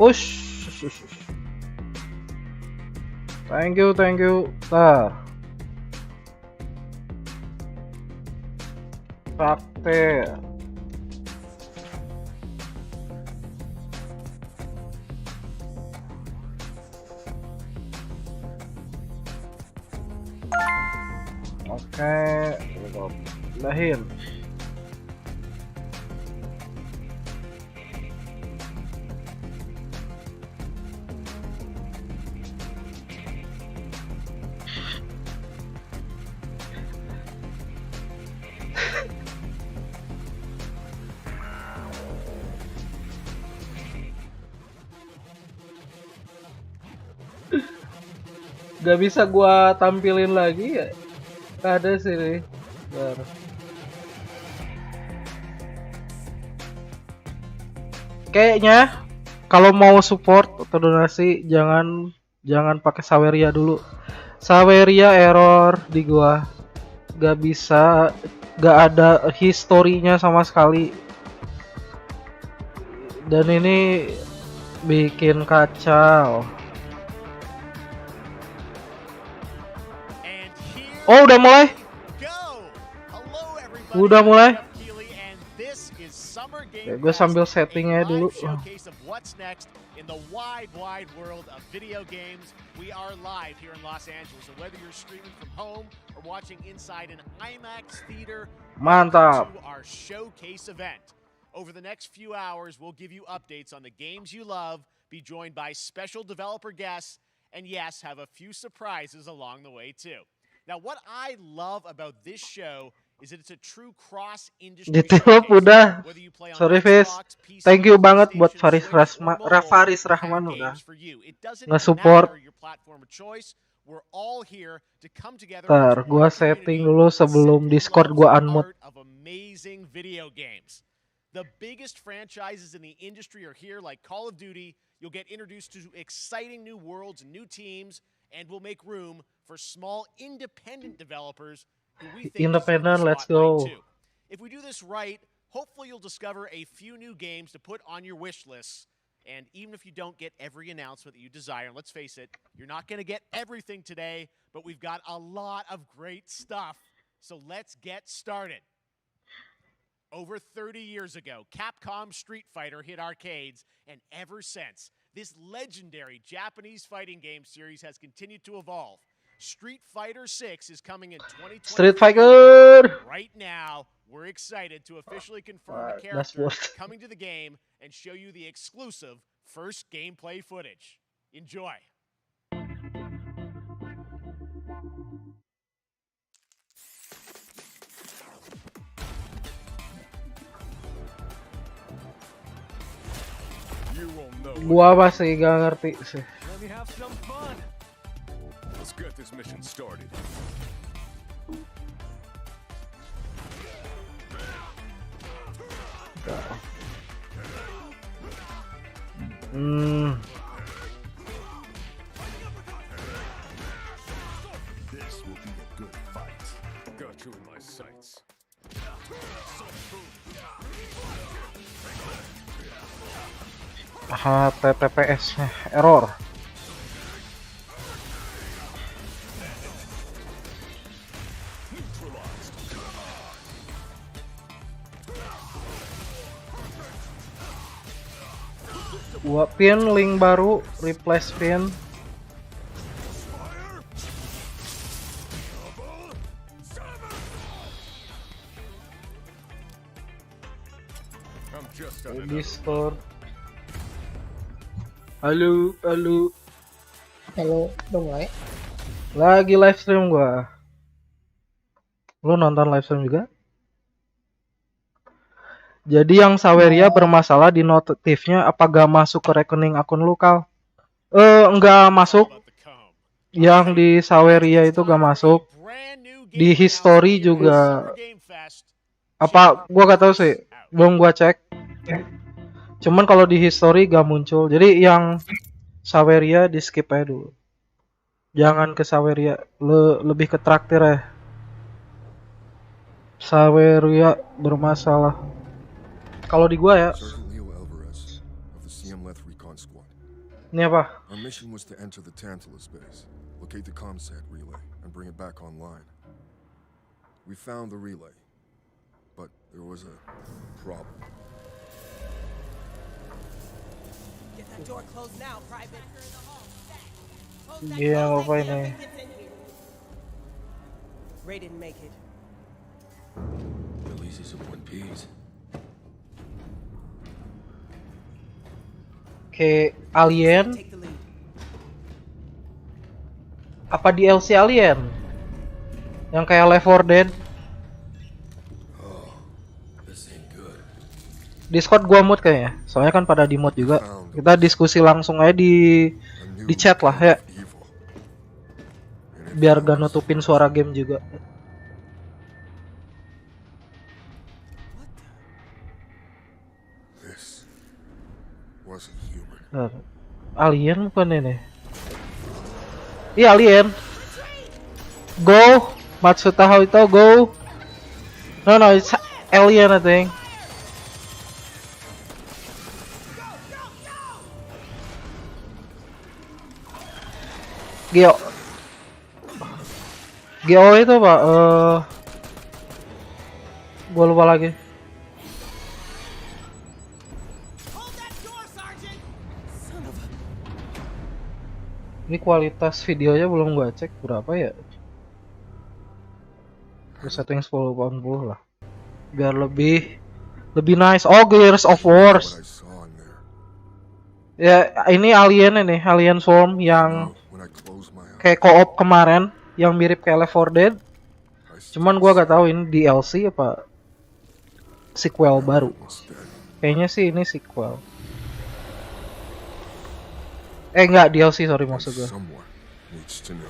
Ush. Thank you. Tar. Praktek. Oke, lahin. Gak bisa gua tampilin lagi ya. Gak ada sih nih. Bentar. Kayaknya kalau mau support atau donasi jangan pakai Saweria dulu. Saweria error di gua. Gak bisa, gak ada historinya sama sekali. Dan ini bikin kacau. Oh, udah mulai. Ya, gue sambil settingnya dulu. In the wide world of video games, we are live here in Los Angeles. So whether you're streaming from home or watching inside an IMAX theater, mantap. To our showcase event. Over the next few hours, we'll give you updates on the games you love, be joined by special developer guests, and yes, have a few surprises along the way too. Now, what I love about this show is that it's a true cross-industry Ditiup udah. Sorry, Fis. Thank you banget buat Faris Rahman udah nge-support. Ntar gua setting dulu sebelum Discord gua unmute. The biggest franchises in the industry are here, like Call of Duty. You'll get introduced to exciting new worlds and new teams, and we'll make room for small independent developers who we think independent. Let's go. too. If we do this right, hopefully you'll discover a few new games to put on your wish lists. And even if you don't get every announcement that you desire, and let's face it, you're not going to get everything today, but we've got a lot of great stuff. So let's get started. Over 30 years ago, Capcom Street Fighter hit arcades, and ever since, this legendary Japanese fighting game series has continued to evolve. Street Fighter 6 is coming in 2020. Street Fighter! Right now, we're excited to officially confirm the character coming to the game and show you the exclusive first gameplay footage. Enjoy. Gua masih gak ngerti sih. Let's get this mission started. This will be a good fight. Got you in my sights. HTTPS-nya error. Gua pin link baru, replace pin. Discord. Halo, udah mulai. Lagi live stream gua. Lu nonton live stream juga? Jadi yang Saweria bermasalah di notifnya apa gak masuk ke rekening akun lu, Kal? Enggak masuk. Yang di Saweria itu gak masuk. Di history juga. Apa gua gak tahu sih. Belum gua cek. Cuman kalau di history gak muncul. Jadi yang Saweria di skip aja dulu. Jangan ke Saweria, lebih ke traktir ya. Saweria bermasalah. Kalau di gua ya. one. Ini apa? Our mission was to enter the Tantalus base, locate the comsat relay, and bring it back online. We found the relay, but there was a problem. Get that door closed now, Private. Close that, Dia close apa that, ini? nothing gets in here. Ray didn't make it. At least he's in one piece. Kayak Alien? Take the lead. Apa DLC Alien? Yang kayak Left 4 Dead? This ain't good. Discord gua mute kayaknya. Soalnya kan pada di mute juga. Kita diskusi langsung aja di chat lah ya. Biar gak nutupin suara game juga. This wasn't human. Bentar. Alien bukan ini? Iya Alien. Go. Matsuta itu go. No, it's Alien I think. Geo. Geo itu pak. Gua lupa lagi. Hold that door, Sergeant. Son of a... Ini kualitas videonya belum gua cek berapa ya. Gua setting 1080 lah. Biar lebih nice. Oh, Gears of War. What I saw in there. Ya, ini Alien ini, Alien Swarm yang When I closed my eyes, kayak co-op kemarin yang mirip kayak Left 4 Dead. I Cuman gua gak tahu ini DLC apa sequel baru. instead. Kayaknya sih ini sequel. Enggak, DLC sorry maksud gua. Someone needs to know.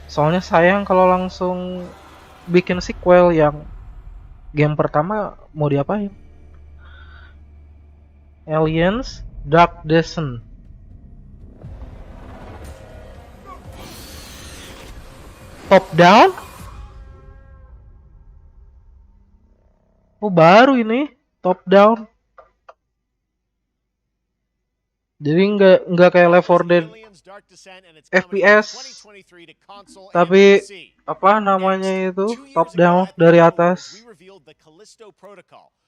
Soalnya sayang kalau langsung bikin sequel yang game pertama mau diapain? Aliens Dark Descent. Top down? Oh baru ini top down. Jadi nggak kayak Left 4 Dead FPS, tapi apa namanya itu top down dari atas.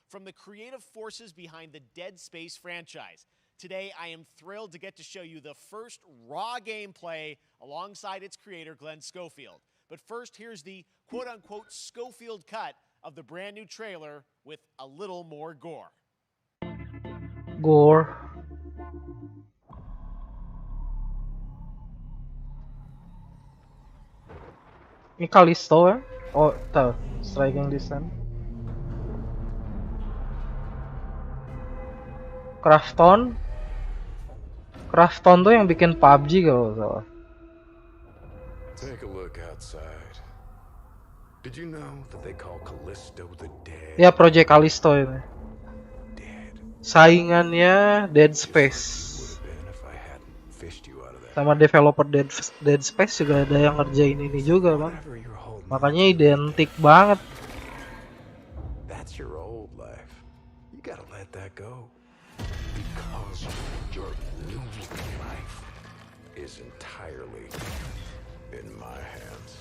From the creative forces behind the Dead Space franchise. Today, I am thrilled to get to show you the first raw gameplay alongside its creator, Glenn Schofield. But first, here's the quote-unquote Schofield cut of the brand new trailer with a little more gore. Gore. Ini Kalisto ya? Oh, tahu. Striking Descent. Krafton tuh yang bikin PUBG kalau salah. Take a look outside. Did you know that they call Callisto the dead? Ya Project Kalisto ini. Dead. Saingannya Dead Space. Would have been if I hadn't fished you out of that. Sama developer Dead Space juga ada yang ngerjain ini juga bang. Whatever you're holding. Makanya identik banget. That's your old life. You gotta let that go. Because your new life is entirely in my hands.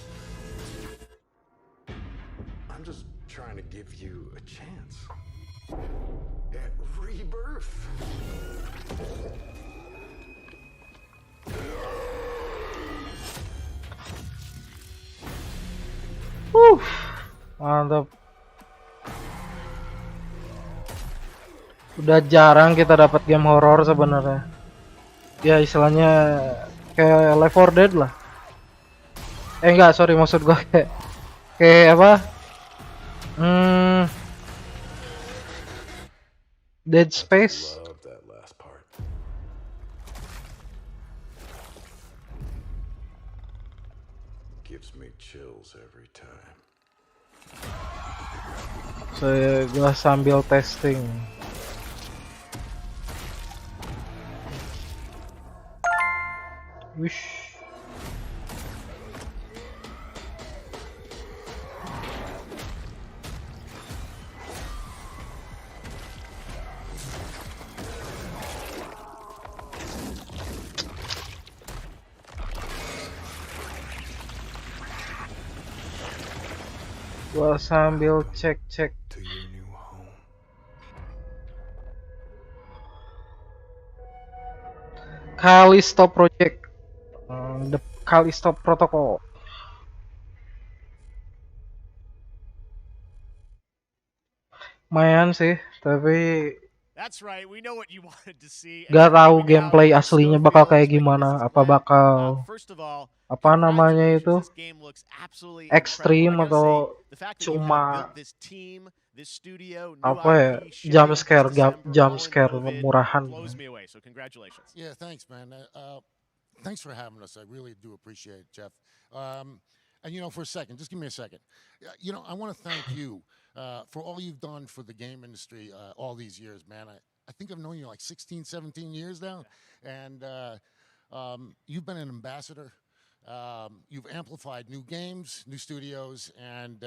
I'm just trying to give you a chance at rebirth. Mantap. Udah jarang kita dapat game horor sebenarnya. Ya istilahnya kayak Left 4 Dead lah. Enggak, sorry maksud gua kayak apa? Dead Space. Love that last part. Gives me chills every time. Gua sambil testing. Wish. Gua sambil cek-cek To your new home. Callisto Project. The Callisto Protocol. Lumayan sih, tapi That's right. We know what you wanted to see. gak Again, tahu coming out gameplay of aslinya bakal Schofields, kayak again, gimana. this is Apa Glenn. bakal First of all, apa namanya congratulations. itu This game looks absolutely ekstrim incredible. I gotta atau say, the fact that you have cuma built this team, this studio, new apa ya IP, shipping this December, jump all in scare COVID, murahan. blows me away. So congratulations. Yeah, thanks, man. Thanks for having us. I really do appreciate it, Jeff. And for a second, just give me a second. I want to thank you for all you've done for the game industry all these years, man. I think I've known you like 16, 17 years now, and you've been an ambassador. You've amplified new games, new studios, and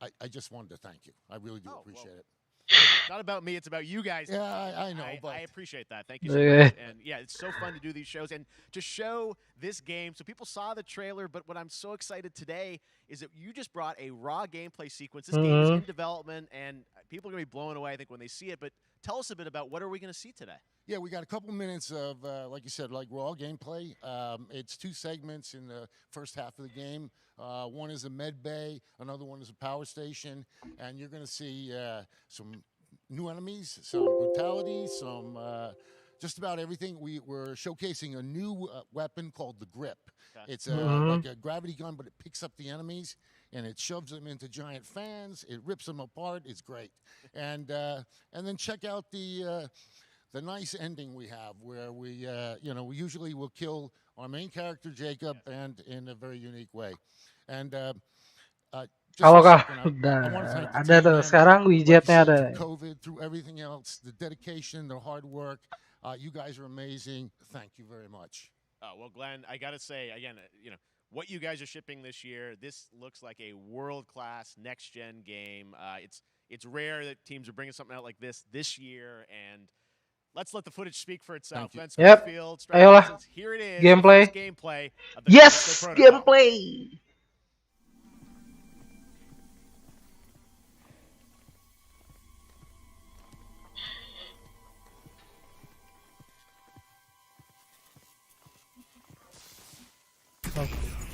I just wanted to thank you. I really do appreciate it. It's not about me, it's about you guys. Yeah, I know, but I appreciate that. Thank you so Yeah. much. And yeah, it's so fun to do these shows and to show this game. So people saw the trailer, but what I'm so excited today is that you just brought a raw gameplay sequence. This game is in development, and people are going to be blown away, I think, when they see it. But tell us a bit about what are we going to see today? Yeah, we got a couple minutes of, like you said, like raw gameplay. It's 2 segments in the first half of the game. One is a med bay, another one is a power station, and you're going to see some new enemies, some brutality, some just about everything. We're showcasing a new weapon called the Grip. Okay. It's like a gravity gun, but it picks up the enemies and it shoves them into giant fans. It rips them apart. It's great. And then check out the nice ending we have, where we usually will kill our main character Jacob, and in a very unique way. And just Kalau for a kah second, udah I wanna thank the ada team, tuh man. sekarang Like you widgetnya said, ada. through COVID, through everything else, the dedication, the hard work. You guys are amazing. Thank you very much. Well, Glenn, I got to say, again, what you guys are shipping this year, this looks like a world-class next-gen game. It's rare that teams are bringing something out like this year, and let's let the footage speak for itself. Thank Glenn you. Yep. Schofield, Ayolah. License, here it is. Gameplay. The first gameplay of the Yes, Callisto Protocol. gameplay.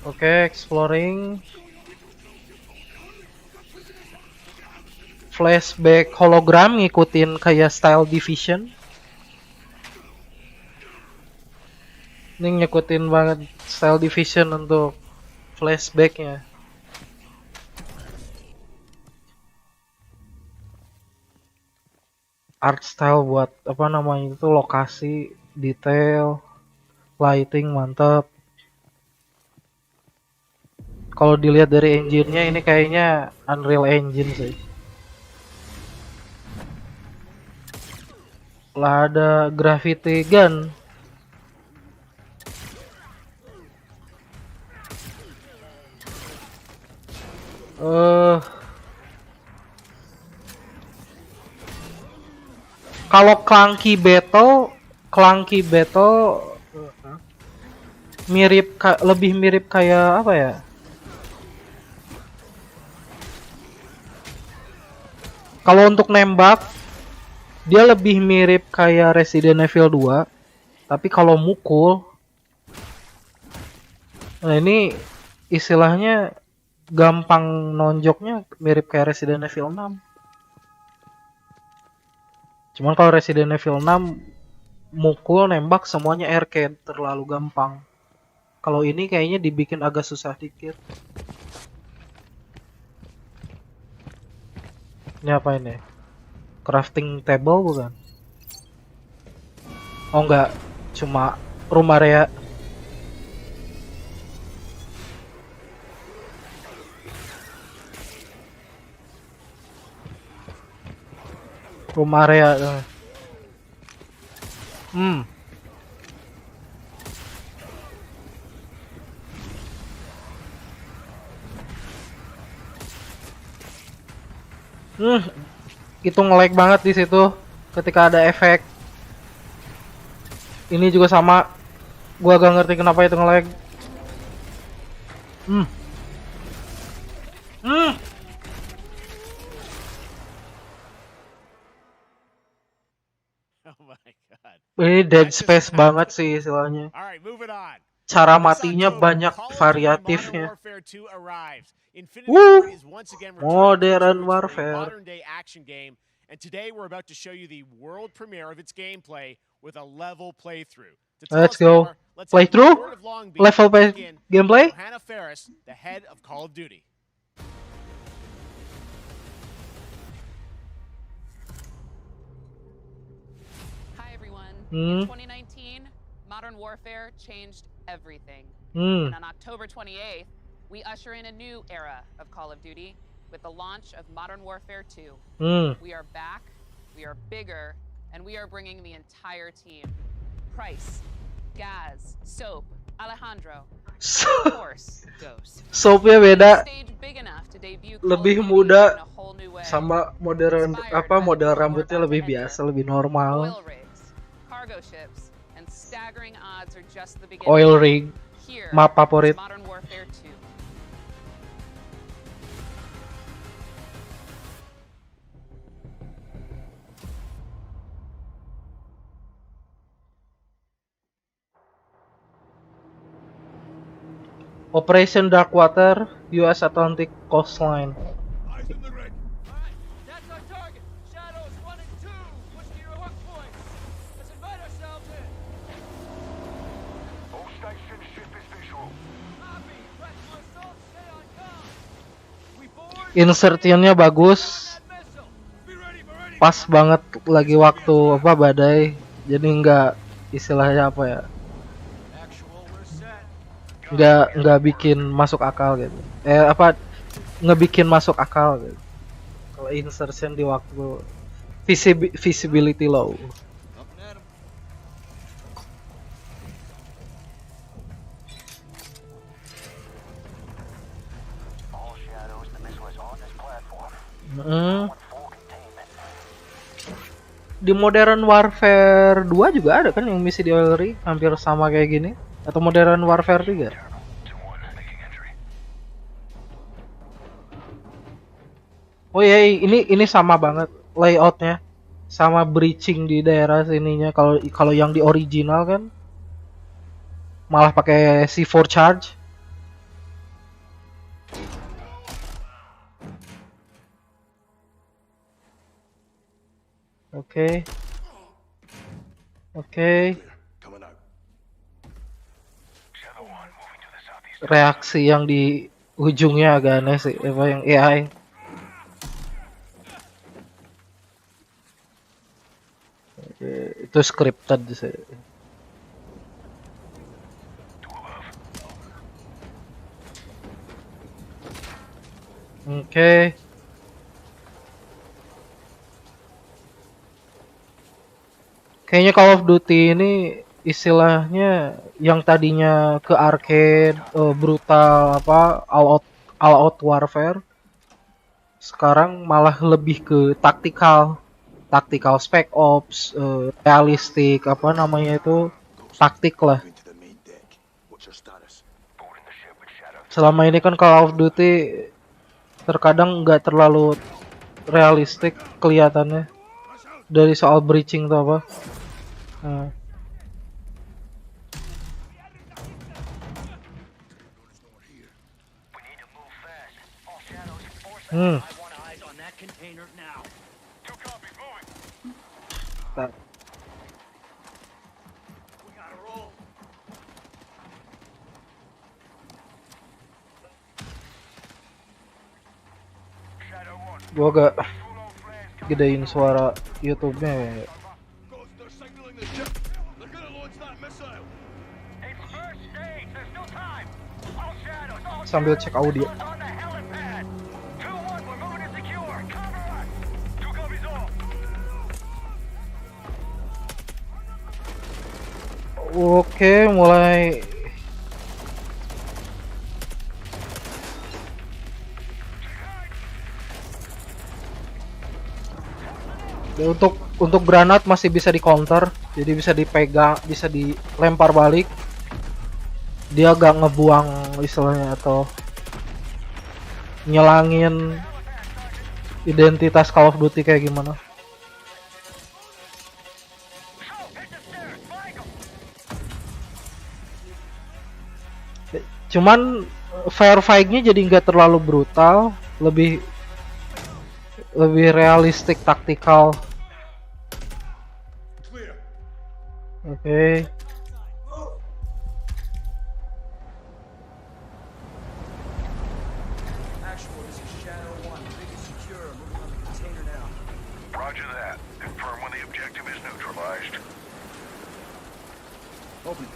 Oke, exploring. Flashback hologram ngikutin kayak style Division. Ini ngikutin banget style Division untuk flashbacknya. Art style buat apa namanya itu, lokasi, detail, lighting mantap. Kalau dilihat dari engine-nya ini kayaknya Unreal Engine sih. Lah ada gravity gun. Kalau clunky battle lebih mirip kayak apa ya? Kalau untuk nembak dia lebih mirip kayak Resident Evil 2. Tapi kalau mukul, nah ini istilahnya gampang nonjoknya mirip kayak Resident Evil 6. Cuman kalau Resident Evil 6 mukul nembak semuanya arcade, terlalu gampang. Kalau ini kayaknya dibikin agak susah dikit. Ini apa ini? Crafting table bukan? Oh enggak, cuma room area. Room area. Itu nge-lag banget di situ ketika ada efek. Ini juga sama. Gua gak ngerti kenapa itu nge-lag. Ini Dead Space banget sih istilahnya. All right, moving on. Cara This matinya October, banyak Call of Duty variatifnya. Modern Warfare 2 arrives. Infinity Woo! Ward is once again returning to its Modern roots for a Warfare. modern-day action game, and today we're about to show you the world premiere of its gameplay with a level playthrough. To tell Let's us go. more, let's have the Playthrough? Port of Long Beach Level check in gameplay? Johanna Ferris, the head of Call of Duty. Hi everyone. Hmm. In 2019, Modern Warfare changed everything. Hmm. And on October 28th, we usher in a new era of Call of Duty with the launch of Modern Warfare 2. Hmm. We are back, we are bigger, and we are bringing the entire team. Price, Gaz, Soap, Alejandro, of course, Ghost. Soapnya beda, Stage big enough to debut Call of lebih Duty muda in a whole new way. sama modern model rambutnya lebih biasa, lebih normal. Oil rigs, cargo ships, and staggering odds are just the beginning. Oil rig, Here map favorit. is Modern Warfare 2. Operation Darkwater, US Atlantic Coastline. Eyes in the red. Alright, that's our target. Shadows 1 and 2. Push to your hook points. Let's invite ourselves in. All station ship is visual. Copy. Press for assault. Stay on comm. We board. Insertionnya bagus, That missile. Be ready, ready. pas banget lagi waktu badai, jadi nggak istilahnya apa ya, Actual, we're set. nggak bikin masuk akal gitu. Ngebikin masuk akal gitu. Kalau insertion di waktu visibility low. Up and at 'em. All shadows, the missile is on this platform. Mm. Full containment. Di Modern Warfare 2 juga ada kan yang misi di oil rig, hampir sama kayak gini. Atau Modern Warfare 3? 2-1, making entry. Oh iya, ini sama banget layoutnya, sama breaching di daerah sininya. Kalau yang di original kan malah pakai C4 charge. Oke. Coming out. Shadow 1 moving to the southeast. Reaksi yang di ujungnya agak aneh sih, apa yang AI. Oke, itu scripted sih. Oke. Kayaknya Call of Duty ini istilahnya yang tadinya ke arcade, brutal all out warfare, sekarang malah lebih ke tactical spec ops, realistik taktik lah. To the main deck. What's your status? Boarding the ship with Shadow. Selama ini kan Call of Duty terkadang nggak terlalu realistik kelihatannya dari soal breaching tuh apa. Nah. We need to move fast. All shadows, force Hmm. I want eyes on that container now. 2 copies, moving. Ta- We gotta roll. Shadow 1. Gua agak Full on flares. gedein suara YouTube-nya ya. Ghost, they're signaling the ship. They're gonna launch that missile. It's first stage. There's still time. All shadows. All Sambil shadows, cek audio. missiles on the helipad. 2-1, we're moving to secure. Cover us. 2 copies all. Oke, mulai. Ya, untuk granat masih bisa di counter, jadi bisa dipegang, bisa dilempar balik. Dia gak ngebuang istilahnya atau nyelangin identitas Call of Duty kayak gimana. Hit the stairs. Cuman firefight-nya jadi nggak terlalu brutal, lebih realistik, taktikal. Oke. Actual, this is Shadow 1. Rig is secure. Moving on the container now. Roger that. Confirm when the objective is neutralized. Open.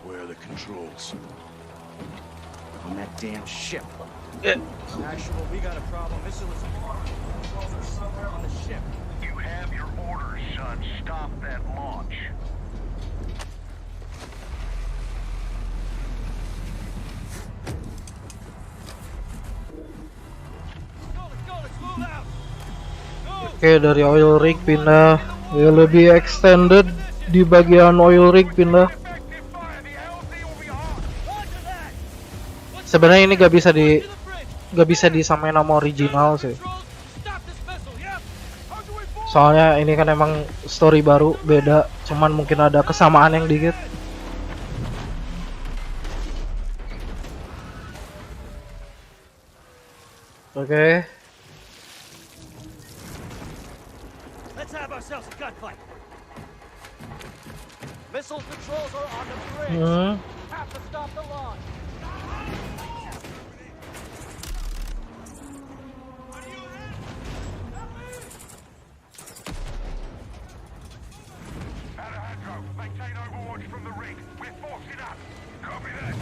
Where are the controls? On that damn ship. Actual, we got a problem. Missile is controls are somewhere on the ship. You have your orders, son. Stop that launch. Let's move out. Oke, dari oil rig pindah ya, lebih extended di bagian oil rig pindah. Effective fire. The LZ will be hot. Roger that. Sebenarnya ini gak bisa disamain sama original sih. Controls, stop this missile. Yep. How do we form? Soalnya ini kan emang story baru, beda. Cuman mungkin ada kesamaan yang dikit. Oke. Let's have ourselves a gunfight. Missile controls are on the bridge. Have to stop the launch. Alejandro, maintain overwatch from the rig. We're forcing up. Copy that.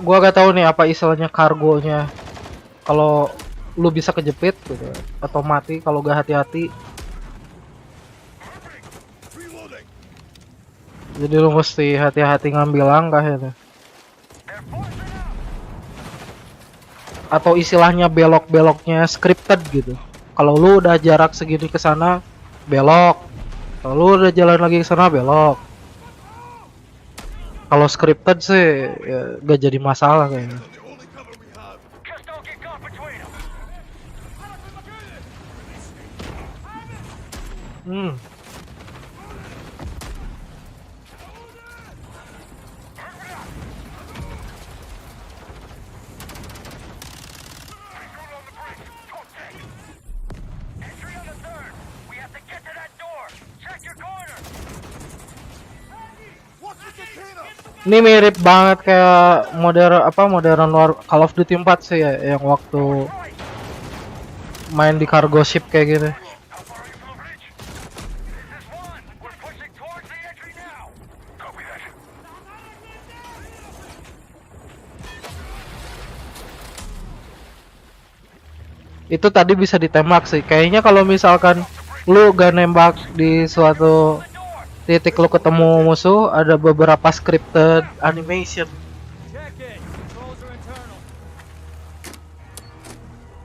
Gua gak tahu nih apa istilahnya kargonya. Kalau lu bisa kejepit gitu atau mati kalau gak hati-hati. Reloading. Jadi lu mesti hati-hati ngambil langkah itu. They're forcing up. Atau istilahnya belok-beloknya scripted gitu. Kalau lu udah jarak segini ke sana belok. Kalau lu udah jalan lagi ke sana belok. Kalau scripted sih ya, gak jadi masalah kayaknya. The only cover we have. Just don't get caught between them. Recruit on the bridge. Contact. Entry on the third. We have to get to that door. Check your corner. What's the container? Ini mirip banget kayak modern War Call of Duty 4 sih ya, yang waktu main di cargo ship kayak gini. How far are you from the bridge? This is one. We're pushing towards the entry now. Copy that. Itu tadi bisa ditembak sih. Kayaknya kalau misalkan lu gak nembak di suatu titik lu ketemu musuh, ada beberapa scripted animation. Check it. Controls are internal.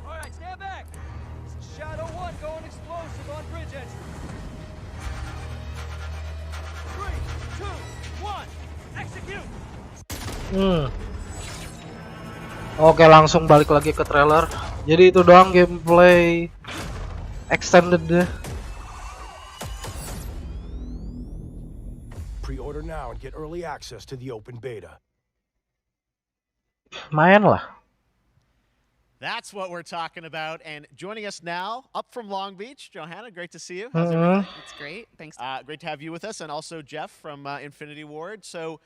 All right, stand back. This is Shadow 1 going explosive on bridge entry. 3, 2, 1, execute. Oke, langsung balik lagi ke trailer. Jadi itu doang gameplay extended deh. Pre-order now and get early access to the open beta. Main lah. That's what we're talking about. And joining us now, up from Long Beach, Johanna, great to see you. How's everything? It's great. Thanks. Great to have you with us, and also Jeff from Infinity Ward. So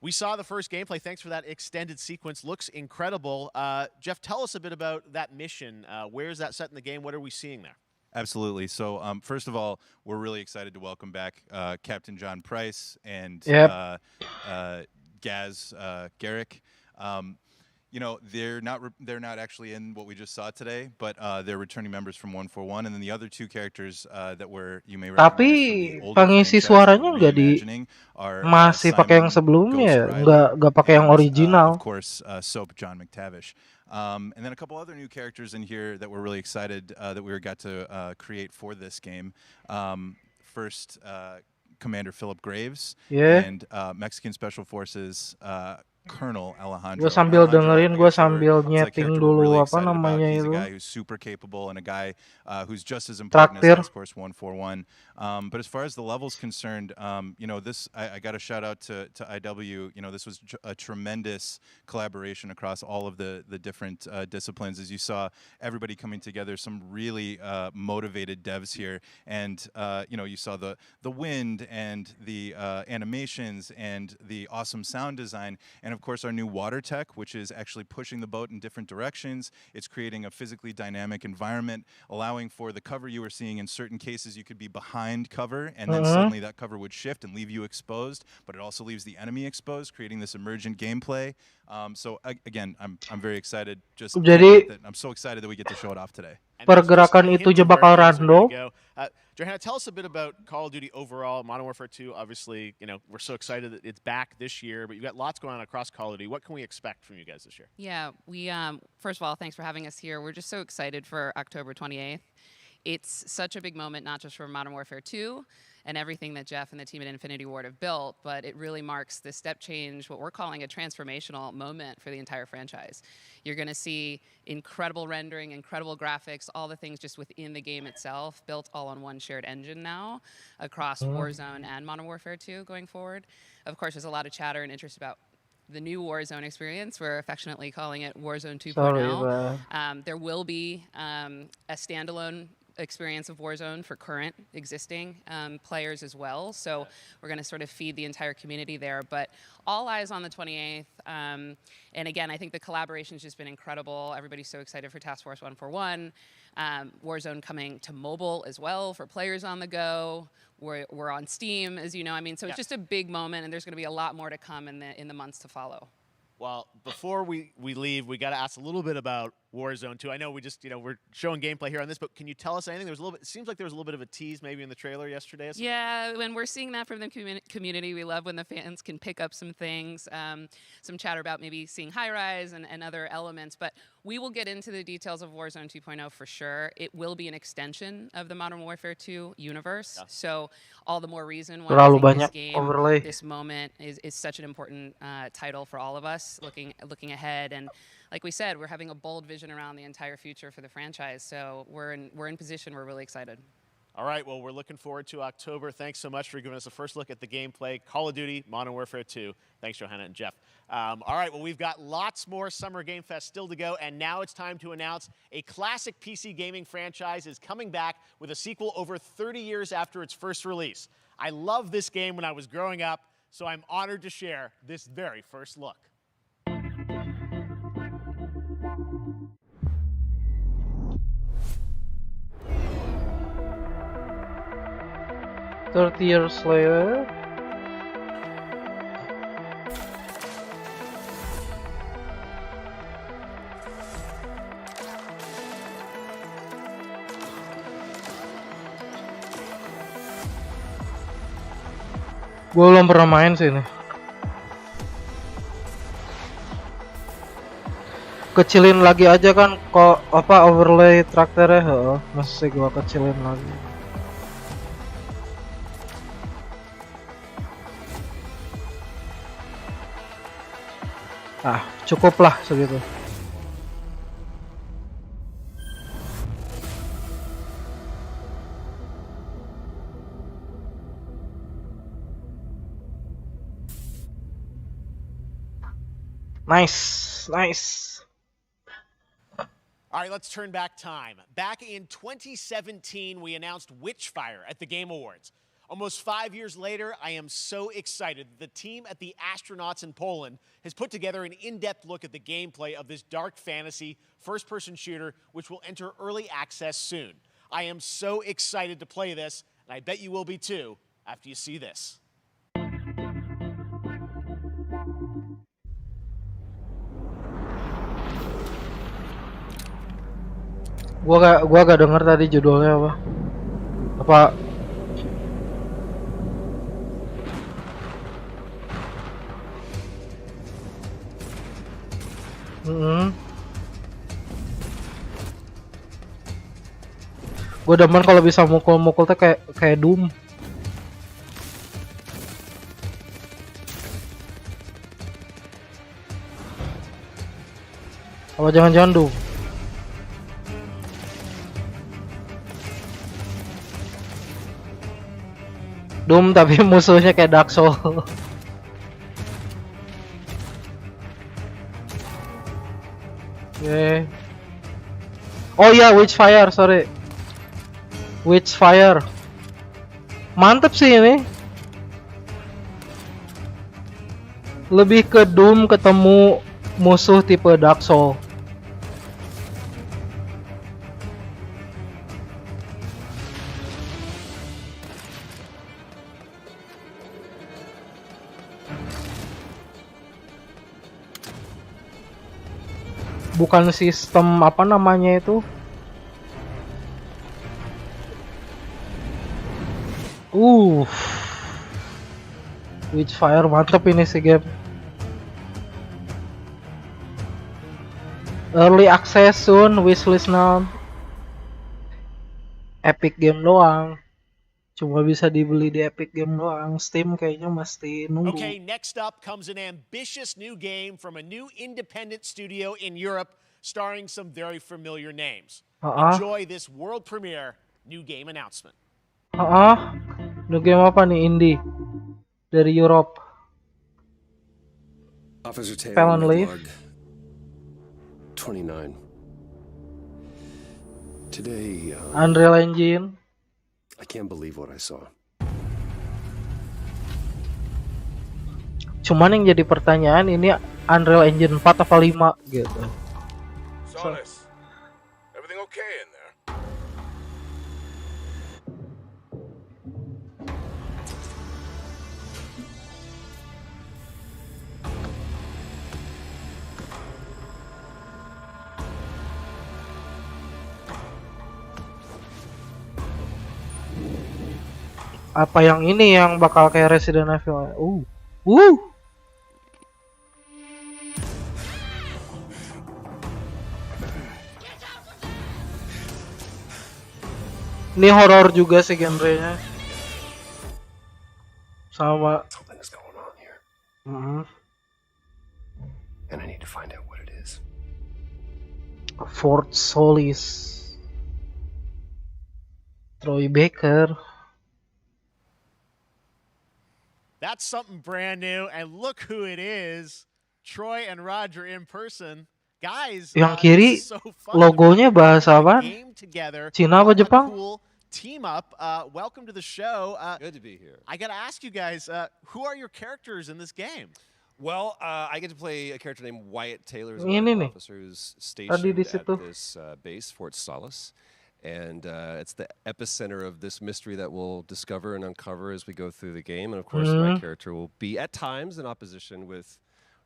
we saw the first gameplay. Thanks for that extended sequence. Looks incredible. Jeff, tell us a bit about that mission. Where is that set in the game? What are we seeing there? Absolutely. So, first of all, we're really excited to welcome back Captain John Price and Yep. Gaz Garrick. You know, they're not actually in what we just saw today, but they're returning members from 141, and then the other two characters that you may recognize Tapi from the older pengisi franchise suaranya that nggak we're di reimagining are, masih pakai yang Simon sebelumnya ya, Ghost Riley nggak pakai yang and, original. of course, Soap John McTavish. And then a couple other new characters in here that we're really excited that we got to create for this game. First, Commander Philip Graves Yeah. and Mexican Special Forces Colonel Alejandro. Gue sambil dengerin, gue Alejandro, sambil it's a nyeting character we're really dulu apa excited about. namanya He's a itu. guy who's super capable and a guy who's just as important Traktir. as Task Force 141. But as far as the level's concerned, you know, this I got a shout out to IW. You know, this was a tremendous collaboration across all of the different disciplines. As you saw, everybody coming together, some really motivated devs here, and you know, you saw the wind and the animations and the awesome sound design, and of course our new water tech, which is actually pushing the boat in different directions. It's creating a physically dynamic environment, allowing for the cover you were seeing. In certain cases, you could be behind cover, and then suddenly that cover would shift and leave you exposed, but it also leaves the enemy exposed, creating this emergent gameplay. So again, I'm very excited. Just Jadi I'm so excited that we get to show it off today. pergerakan itu aja bakal random. Johanna, tell us a bit about Call of Duty overall. Modern Warfare 2, obviously, you know, we're so excited that it's back this year, but you've got lots going on across Call of Duty. What can we expect from you guys this year? Yeah, we first of all, thanks for having us here. We're just so excited for October 28th. It's such a big moment, not just for Modern Warfare 2 and everything that Jeff and the team at Infinity Ward have built, but it really marks the step change, what we're calling a transformational moment for the entire franchise. You're going to see incredible rendering, incredible graphics, all the things just within the game itself, built all on one shared engine now across Warzone and Modern Warfare 2 going forward. Of course, there's a lot of chatter and interest about the new Warzone experience. We're affectionately calling it Warzone 2.0. There will be a standalone experience of Warzone for current existing players as well. So we're going to sort of feed the entire community there. But all eyes on the 28th. And again, I think the collaboration's just been incredible. Everybody's so excited for Task Force 141. Warzone coming to mobile as well for players on the go. We're on Steam, as you know. I mean, so it's just a big moment, and there's going to be a lot more to come in the months to follow. Well, before we leave, we got to ask a little bit about Warzone 2. I know we just, you know, we're showing gameplay here on this, but can you tell us anything? There was a little bit. It seems like there was a little bit of a tease maybe in the trailer yesterday. Yeah, when we're seeing that from the community, we love when the fans can pick up some things, some chatter about maybe seeing high rise and other elements. But we will get into the details of Warzone 2.0 for sure. It will be an extension of the Modern Warfare 2 universe. So all the more reason why I think this game, this moment is such an important title for all of us looking ahead. And like we said, we're having a bold vision around the entire future for the franchise. So we're in position. We're really excited. All right, well, we're looking forward to October. Thanks so much for giving us a first look at the gameplay. Call of Duty, Modern Warfare 2. Thanks, Johanna and Jeff. All right, well, we've got lots more Summer Game Fest still to go, and now it's time to announce a classic PC gaming franchise is coming back with a sequel over 30 years after its first release. I loved this game when I was growing up, so I'm honored to share this very first look. 30 years later. Gue belum pernah main sih ini. Kecilin lagi aja kan kok apa overlay traktornya, masih gua kecilin lagi. Ah, cukup lah segitu. Nice. All right, let's turn back time. Back in 2017, we announced Witchfire at the Game Awards. Almost 5 years later, I am so excited that the team at the Astronauts in Poland has put together an in-depth look at the gameplay of this dark fantasy first-person shooter, which will enter early access soon. I am so excited to play this, and I bet you will be too after you see this. Gua gak denger tadi judulnya apa. Apa Gue demen kalau bisa mukul-mukul tuh kayak Doom. Oh, jangan-jangan Doom. Doom tapi musuhnya kayak Dark Souls. Oke. Oh iya, Witchfire, sorry. Witchfire. Mantep sih ini. Lebih ke Doom ketemu musuh tipe Dark Souls. Bukan sistem apa namanya itu. Witchfire mantep ini sih game. Early access soon, wishlist now. Epic Game doang. Cuma bisa dibeli di Epic Game doang. Steam kayaknya mesti nunggu. Okay, next up comes an ambitious new game from a new independent studio in Europe starring some very familiar names. Enjoy this world premiere new game announcement. New game apa nih indie dari Europe? Officer Taylor, Felon Leaf. log 29. Today, Unreal Engine. I can't believe what I saw. Cuman yang jadi pertanyaan ini Unreal Engine 4 apa 5 gitu. Solace, everything okay in there? Apa yang ini yang bakal kayak Resident Evil? Ini horor juga sih genrenya. Sama. Something's going on here, Mm-hmm. and I need to find out what it is. Fort Solis. Troy Baker. That's something brand new, and look who it is. Troy and Roger in person. Guys, Yang kiri this is so fun. logonya bahasa apa? Game together. Cina apa What a Jepang? Cool team up. Welcome to the show. Good to be here. I got to ask you guys, who are your characters in this game? Well, I get to play a character named Wyatt Taylor, who's a Ini medical nih. officer who's Tadi stationed di at situ. this base, Fort Solace. And it's the epicenter of this mystery that we'll discover and uncover as we go through the game. And of course, my character will be at times in opposition with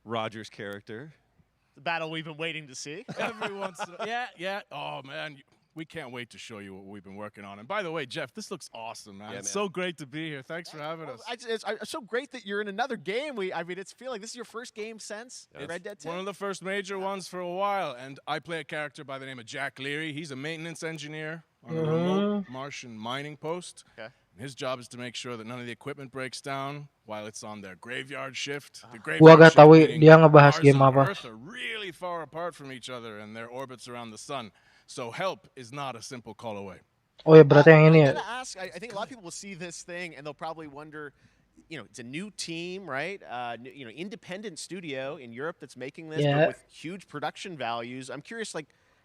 Roger's character. The battle we've been waiting to see. Every once in a, yeah. Oh man, we can't wait to show you what we've been working on. And by the way, Jeff, this looks awesome, man. Yeah, It's man. so great to be here. Thanks for having us. It's so great that you're in another game. I mean, it's feeling this is your first game since Red Dead 2. One of the first major ones for a while. And I play a character by the name of Jack Leary. He's a maintenance engineer on a remote Martian mining post. Okay. And his job is to make sure that none of the equipment breaks down while it's on their graveyard shift. The Gua graveyard gak shift tahu meaning dia ngebahas Mars game and apa. Earth are really far apart from each other and their orbits around the sun. So help is not a simple call away. Oh ya berarti yang ini I ya. gotta ask. I think a lot of people will see this thing and they'll probably wonder. It's a new team, right? Independent studio in Europe that's making this, Yeah. but with huge production values. I'm curious,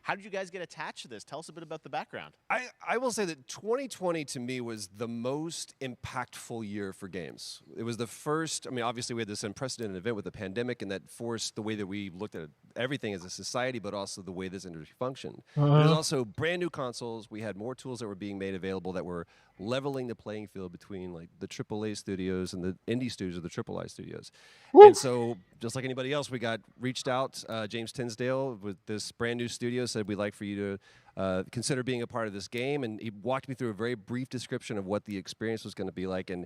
how did you guys get attached to this? Tell us a bit about the background. I will say that 2020 to me was the most impactful year for games. It was the first, obviously we had this unprecedented event with the pandemic and that forced the way that we looked at everything as a society, but also the way this industry functioned. But it was also brand new consoles. We had more tools that were being made available that were leveling the playing field between like the AAA studios and the indie studios or the AAA studios. And so just like anybody else, we got reached out, James Tinsdale with this brand new studio said we'd like for you to consider being a part of this game. And he walked me through a very brief description of what the experience was going to be like. And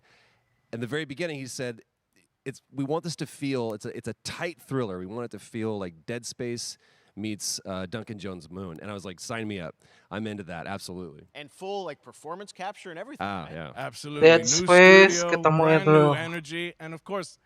in the very beginning, he said, we want this to feel, it's a tight thriller. We want it to feel like Dead Space meets Duncan Jones' Moon. And I was like, sign me up. I'm into that, absolutely. And full performance capture and everything. Right? Yeah. Absolutely. Dead New Space, studio, ketemu brand itu. new energy, and of course,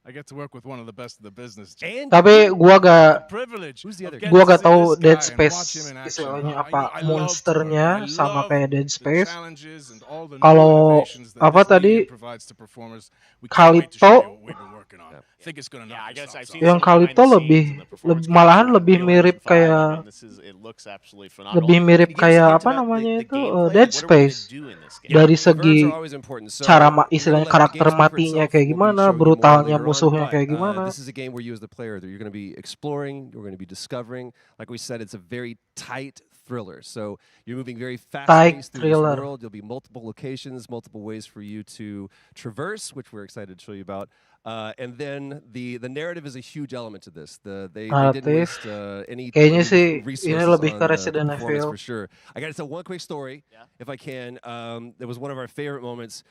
I get to work with one of the best in the business. And Tapi gua gak Privilege. Who's the other of guy? gua getting gak to see tahu this Dead guy and Space watch him in action. istilahnya I apa, love to work. monsternya I sama love kayak Dead the Space. challenges and all the new Kalau innovations that apa this medium tadi provides to performers. We can't wait to show you what we've been working on. I think it's gonna knock I guess your I've socks seen off. yang some behind Kalito the lebih scenes and the performance malahan capture lebih on mirip Unreal Engine 5. I kayak mean, it looks absolutely phenomenal. lebih mirip Can you give us a kayak hint apa about namanya the itu gameplay? Dead What are we gonna Space do in this game? dari The verbs segi are always important. So cara we're istilahnya gonna let the karakter game speak for matinya itself. kayak We'll be gimana, showing you more brutalnya later on, musuhnya but, kayak gimana. This is a game where you as the player, you're going to be exploring, you're going to be discovering. Like we said, it's a very tight thriller. So you're moving very fast-paced through this thriller. world. There'll be multiple locations, multiple ways for you to traverse, which we're excited to show you about. And then the narrative is a huge element to this. They didn't Narratif. waste any Kayaknya sih ini resources lebih on ke the Resident performance Evil. for sure. I got to tell one quick story, if I can. That was one of our favorite moments.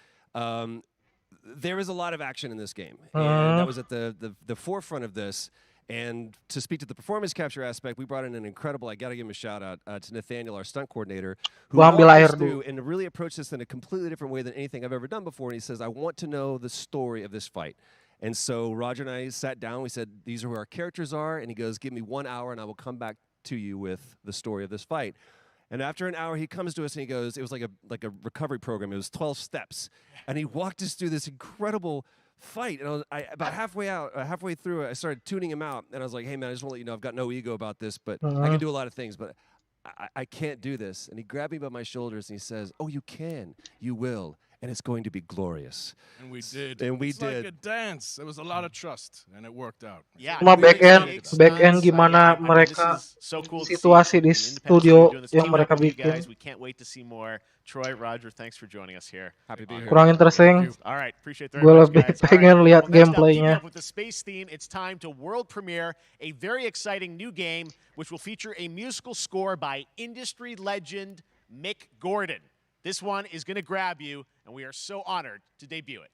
There is a lot of action in this game, and that was at the forefront of this. And to speak to the performance capture aspect, we brought in an incredible, I got to give him a shout out to Nathaniel, our stunt coordinator, who Gua ambil walked air us through dulu. and really approached this in a completely different way than anything I've ever done before. And he says, I want to know the story of this fight. And so Roger and I sat down. We said, these are who our characters are. And he goes, give me 1 hour and I will come back to you with the story of this fight. And after an hour, he comes to us and he goes, it was like a recovery program. It was 12 steps. And he walked us through this incredible fight. And about halfway through it, I started tuning him out. And I was like, hey, man, I just want to let you know I've got no ego about this, but I can do a lot of things, but I can't do this. And he grabbed me by my shoulders and he says, oh, you can. You will. And it's going to be glorious. And we did. And we it's did. like a dance. There was a lot of trust, and it worked out. Yeah, Cuma really back end stunts. gimana I mean, mereka this is so cool to see situasi di an independent studio doing this. yang Team mereka up with you bikin guys. We can't wait to see more. Troy, Roger, thanks for joining us here. Happy to be here. kurang interesting. All right, appreciate that. Gue Very much, lebih guys. All pengen right. lihat Well, next up, keeping gameplaynya. up with the space theme, it's time to world premiere a very exciting new game, which will feature a musical score by industry legend Mick Gordon. This one is going to grab you, and we are so honored to debut it.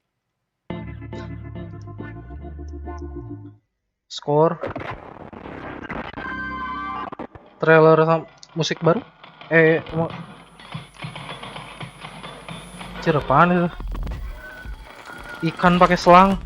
Score trailer sama musik baru Cir, apaan itu? Ikan pakai selang.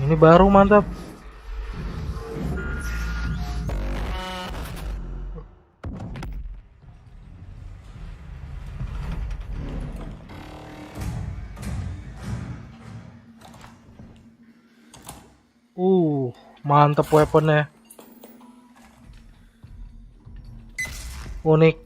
Ini baru mantap. Mantap weaponnya. Unik.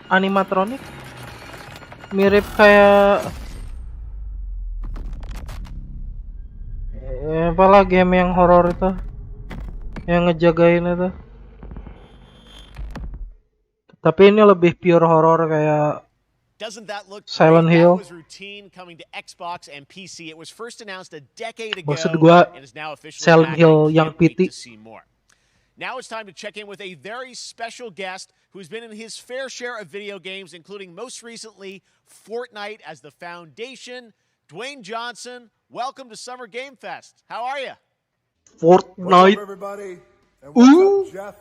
Animatronic mirip kayak apalah game yang horor itu yang ngejagain itu, tapi ini lebih pure horor kayak Doesn't that look Silent great? Hill. That was routine coming to Xbox and PC. It was first announced a decade ago Maksud gua and is now officially Silent back. Hill I yang can't wait PT. to see more. Now it's time to check in with a very special guest who's been in his fair share of video games, including most recently Fortnite as the foundation. Dwayne Johnson, welcome to Summer Game Fest. How are you? Fortnite. What's up, everybody? And what's up, Jeff?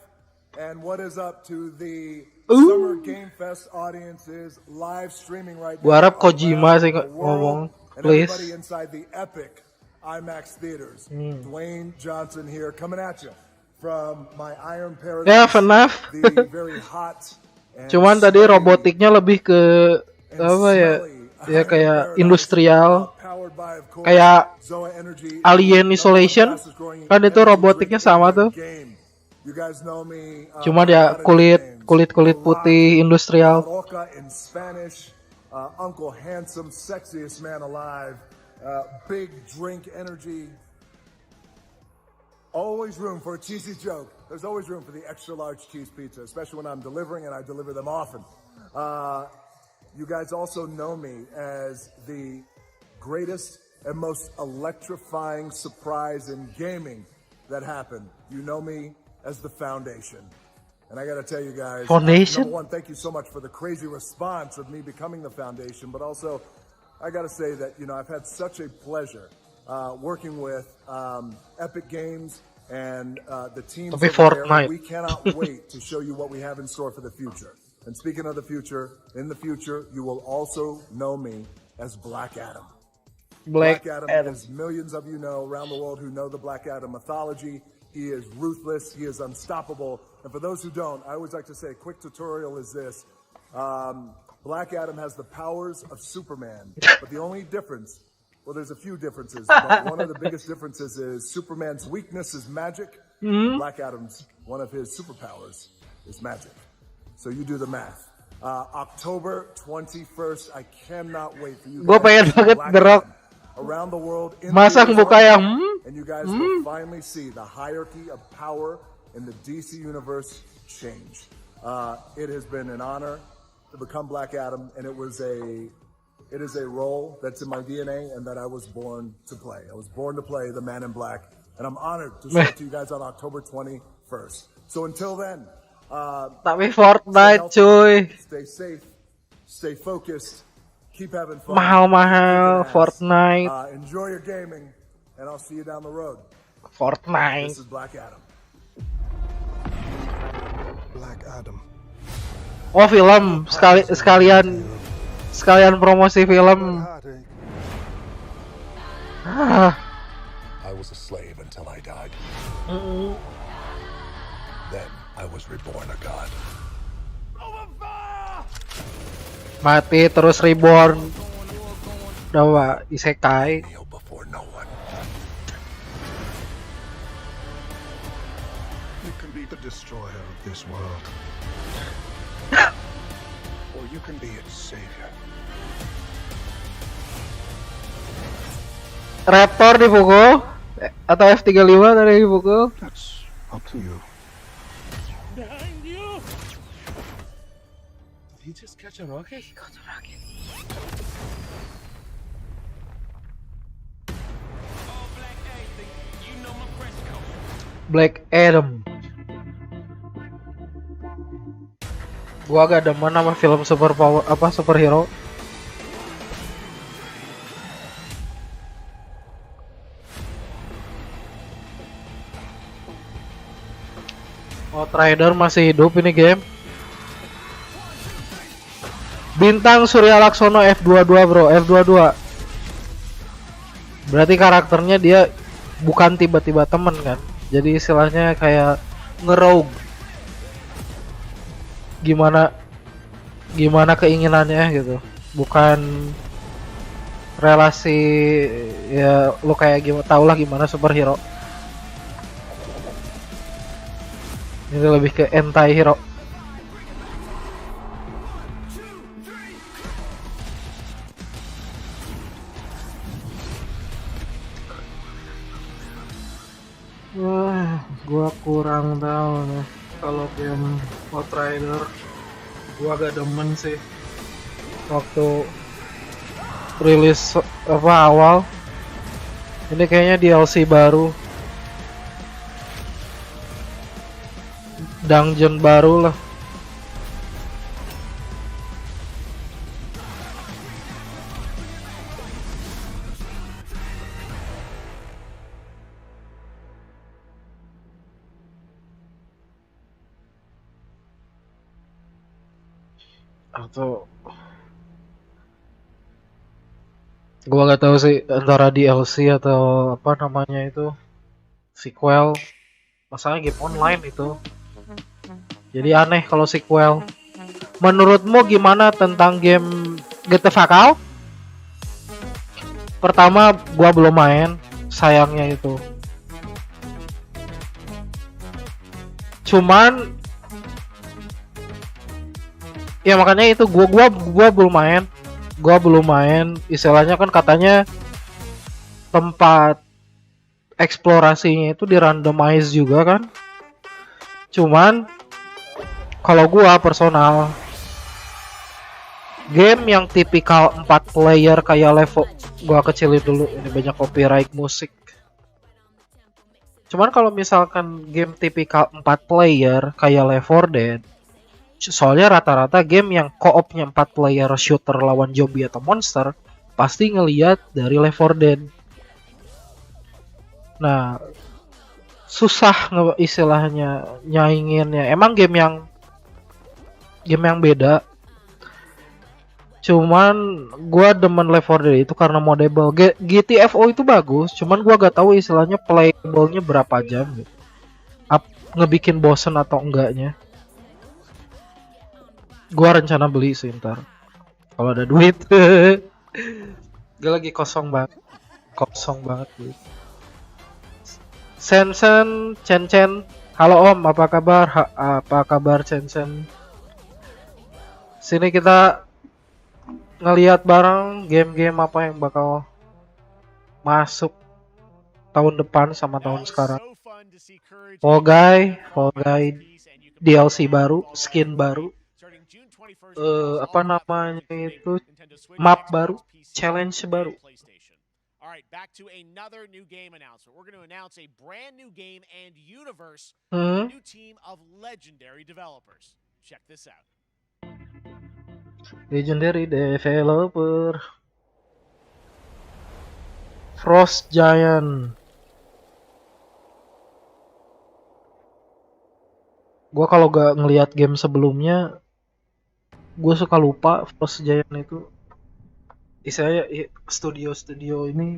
And what is up to the Summer Game Fest audiences live streaming right now? Gua harap Kojima sih around the world, ngomong, and please. everybody inside the epic IMAX theaters. Dwayne Johnson here, coming at you from my Iron Paradise. Ya, FNAF. The very hot and Cuman tadi sweaty robotiknya lebih ke and apa ya? smelly Ya Iron kayak Paradise, industrial, powered by, of course, kayak Zoa Energy, Alien the Isolation. fastest growing Kan itu energy robotiknya drink sama in the tuh. game. You guys know me, Cuma by a dia lot of nicknames. kulit The putih Rock, industrial. Roca in Spanish, Uncle Handsome, sexiest man alive, big drink energy. always room for a cheesy joke. There's always room for the extra large cheese pizza, especially when I'm delivering, and I deliver them often. You guys also know me as the greatest and most electrifying surprise in gaming that happened. You know me as the Foundation. And I gotta tell you guys, Foundation? number one, thank you so much for the crazy response of me becoming the Foundation, but also, I gotta say that, I've had such a pleasure working with Epic Games and the teams Tapi over there. Fortnite. We cannot wait to show you what we have in store for the future. And speaking of the future, in the future, you will also know me as Black Adam. Black Adam, Adam. as millions of you know around the world who know the Black Adam mythology, he is ruthless, he is unstoppable. And for those who don't, I always like to say a quick tutorial is this. Black Adam has the powers of Superman, but the only difference, well, there's a few differences, but one of the biggest differences is Superman's weakness is magic. Black Adam's, one of his superpowers is magic. So you do the math. October 21st, I cannot wait for you Gue guys pengen to see banget Black The Rock Adam around the world in masang theaters muka right yang now, and you guys will finally see the hierarchy of power in the DC universe change. It has been an honor to become Black Adam, and it is a role that's in my DNA and that I was born to play. I was born to play the Man in Black, and I'm honored to show it to you guys on October 21st. So until then, Tapi Fortnite cuy. stay safe, stay focused, keep having fun. Mahal-mahal keep kicking ass. Fortnite. Enjoy your gaming, and I'll see you down the road. Fortnite. This is Black Adam. Black Adam. Oh film sekalian promosi film. Ah. I was a slave until I died. Then I was reborn a god. Mati terus reborn. Dawa isekai. Before no one. You can be the destroyer of this world. Or you can be its savior. Raptor dipukul atau F35 tadi dipukul. That's up to you. Behind you! Did he just catch a rocket? He caught a rocket. Black Adam. Gua agak demen sama film superhero. Outrider masih hidup ini game. Bintang Surya Laksono F22 bro, F22. Berarti karakternya dia bukan tiba-tiba temen kan. Jadi istilahnya kayak ngerogue. Gimana keinginannya gitu. Bukan relasi ya lo kayak gimana tau lah gimana superhero. Ini lebih ke anti-hero. Wah, gua kurang tahu nih kalau game Outrider. Gua agak demen sih waktu rilis awal. Ini kayaknya DLC baru, dungeon baru lah. Atau gua gak tahu sih antara DLC atau apa namanya itu sequel. Masalahnya game online itu. Jadi aneh kalau sequel. Menurutmu gimana tentang game Get the Fuck Out? Pertama gua belum main, sayangnya itu. Cuman ya makanya itu gua belum main istilahnya kan katanya tempat eksplorasinya itu di randomize juga kan. Cuman kalau gua personal, game yang tipikal 4 player kayak level, gua kecilin dulu, ini banyak copyright musik. Cuman kalau misalkan game tipikal 4 player kayak Left 4 Dead, soalnya rata-rata game yang co-opnya 4 player shooter lawan zombie atau monster pasti ngeliat dari Left 4 Dead. Nah, susah istilahnya nyainginnya. Emang game yang beda. Cuman gua demen Left 4 Dead itu karena modable. GTFO itu bagus, cuman gua gak tahu istilahnya playable-nya berapa jam gitu. Ngebikin bosen atau enggaknya. Gua rencana beli sih ntar kalau ada duit. Gue lagi kosong banget gitu. Sensen, Chen. Halo Om, apa kabar? Apa kabar Chen? Sini kita ngelihat bareng game-game apa yang bakal masuk tahun depan sama tahun sekarang. Fall Guy DLC baru, skin baru, apa namanya itu, map baru, challenge baru. Alright, back to another new game announcement. We're going to announce a brand new game and universe Hmm. from a new team of legendary developers. Check this out. Legendary developer Frost Giant. Gua kalau gak ngelihat game sebelumnya, gue suka lupa Frost Giant itu. Istilahnya studio ini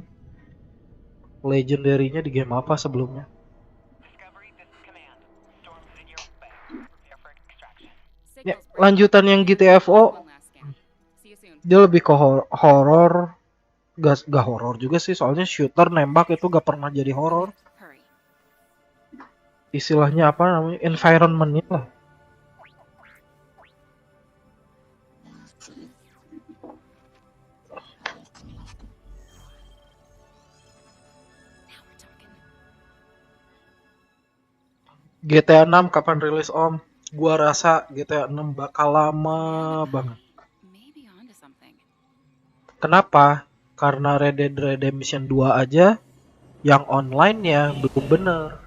legendary-nya di game apa sebelumnya? Ya, lanjutan yang GTFO, dia lebih ke horor. Gak horor juga sih, soalnya shooter nembak itu gak pernah jadi horor. Istilahnya apa namanya, environment-nya lah. GTA 6 kapan rilis Om? Gua rasa GTA 6 bakal lama banget. Kenapa? Karena Red Dead Redemption 2 aja yang online-nya belum bener.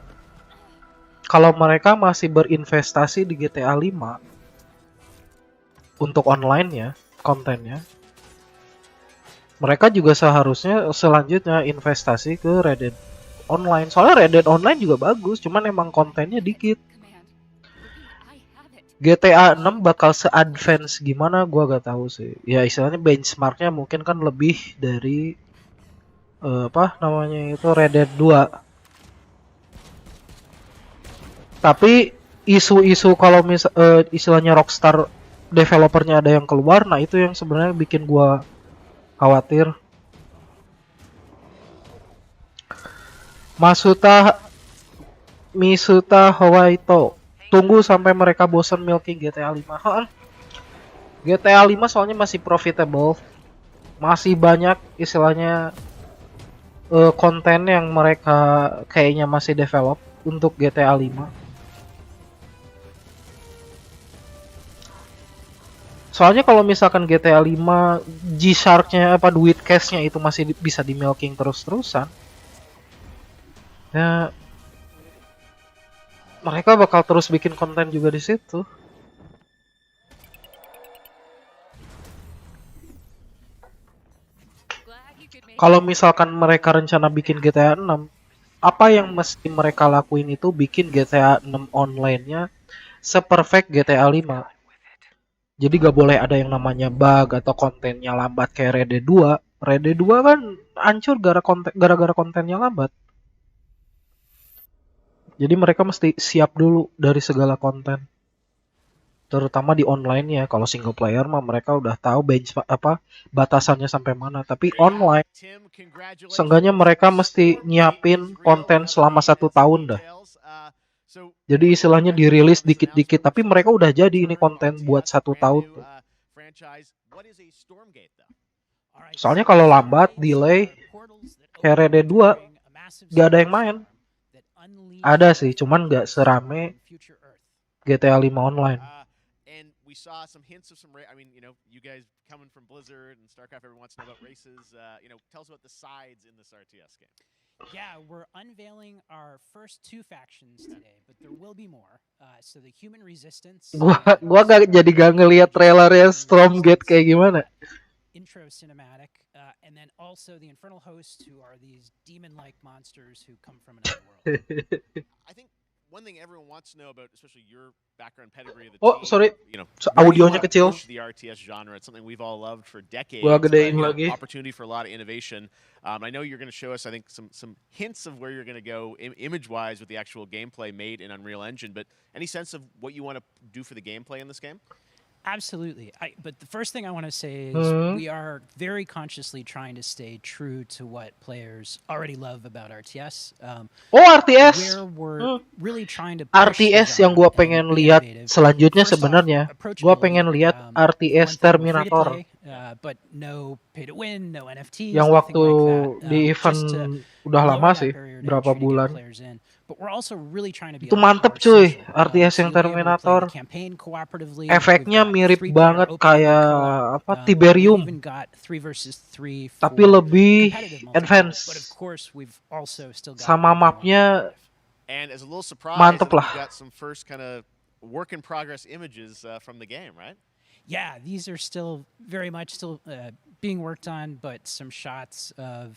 Kalau mereka masih berinvestasi di GTA 5 untuk online-nya, kontennya, mereka juga seharusnya selanjutnya investasi ke Red Dead Online. Soalnya Red Dead Online juga bagus, cuman emang kontennya dikit. GTA 6 bakal se-advance gimana gua gak tahu sih. Ya istilahnya benchmarknya mungkin kan lebih dari apa namanya itu Red Dead 2. Tapi isu-isu kalau istilahnya Rockstar developernya ada yang keluar, nah itu yang sebenarnya bikin gua khawatir. Misuta Hawaito. Tunggu sampai mereka bosan milking GTA 5. GTA 5 soalnya masih profitable. Masih banyak istilahnya konten yang mereka kayaknya masih develop untuk GTA 5. Soalnya kalau misalkan GTA 5 G-Shark-nya apa duit cash-nya itu masih bisa di milking terus-terusan. Ya mereka bakal terus bikin konten juga di situ. Kalau misalkan mereka rencana bikin GTA 6, apa yang mesti mereka lakuin itu bikin GTA 6 online-nya seperfect GTA 5. Jadi gak boleh ada yang namanya bug atau kontennya lambat kayak Red Dead 2. Red Dead 2 kan hancur gara-gara kontennya lambat. Jadi mereka mesti siap dulu dari segala konten. Terutama di online ya. Kalau single player mah mereka udah tahu batasannya sampai mana. Tapi online, seenggaknya mereka mesti nyiapin konten selama 1 tahun dah. Jadi istilahnya dirilis dikit-dikit. Tapi mereka udah jadi ini konten buat 1 tahun tuh. Soalnya kalau lambat, delay, kayak Red Dead 2, Gak ada yang main. Ada sih, cuman gak serame GTA 5 online. And we saw some hints of some. I mean, you guys coming from Blizzard and StarCraft, everyone wants to know about races. Tell us about the sides in this RTS game. Yeah, we're unveiling our first 2 factions today, but there will be more. So the human resistance. Gua gak ngeliat trailernya Stormgate kayak gimana. Intro cinematic, and then also the infernal hosts, who are these demon-like monsters who come from another world. I think one thing everyone wants to know about, especially your background pedigree of the team. Sorry. Where do you Audionya wanna kecil. push the RTS genre. It's something we've all loved for decades. Gua gedein lagi. Opportunity for a lot of innovation. I know you're going to show us, I think, some hints of where you're going to go image-wise with the actual gameplay made in Unreal Engine. But any sense of what you want to do for the gameplay in this game? Absolutely. But the first thing I want to say is we are very consciously trying to stay true to what players already love about RTS. RTS. Where we're really trying to push RTS yang gua pengen lihat selanjutnya sebenarnya, gua pengen lihat RTS Terminator. But no pay to win, no NFTs. Yang waktu di event udah lama lower sih, that barrier to berapa entry to get bulan. players in. But we're also really trying to be Itu a lot mantep more cuy, social. RTS yang So you'll be able to play Terminator. the campaign cooperatively. Efeknya We've got mirip 3-player banget open kayak co-op. apa We've Tiberium, even got 3 versus 3 tapi for lebih competitive multiplayer. advance. But of course, we've also still got Sama mapnya And as a little surprise, mantep we've lah. got some first kind of work in progress images from the game, right? Yeah, these are still very much being worked on, but some shots of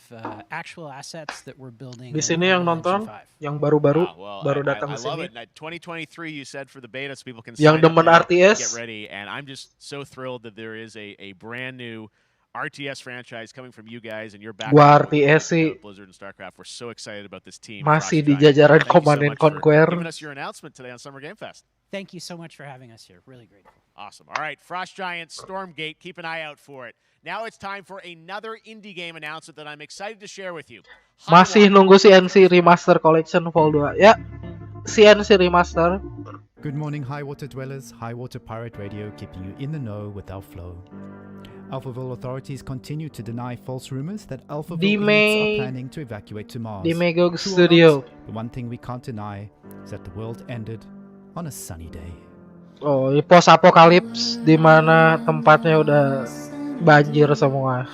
actual assets that we're building. Di sini yang nonton, yang baru-baru, baru datang I ke love sini. it. 2023, you said for the beta, so people can Yang sign up demen now, RTS. get ready. And I'm just so thrilled that there is a brand new RTS franchise coming from you guys and your Gua background RTS sih Blizzard and StarCraft. We're so excited about this team. masih Frost di Giant. jajaran Thank you Command so and much for Conquer. giving us your announcement today on Summer Game Fest. Thank you so much for having us here. Really grateful. Awesome. All right, Frost Giant, Stormgate, keep an eye out for it. Now it's time for another indie game announcement that I'm excited to share with you. Masih nunggu CNC Remaster Collection Vol 2. Ya, CNC Remaster. Good morning, High Water Dwellers. High Water Pirate Radio, keeping you in the know with our flow. Alphaville authorities continue to deny false rumors that Alphaville elites are planning to evacuate to Mars. Di Megog True or Studio. not, the one thing we can't deny is that the world ended on a sunny day. Oh, ini post apokalips di mana tempatnya udah banjir semua.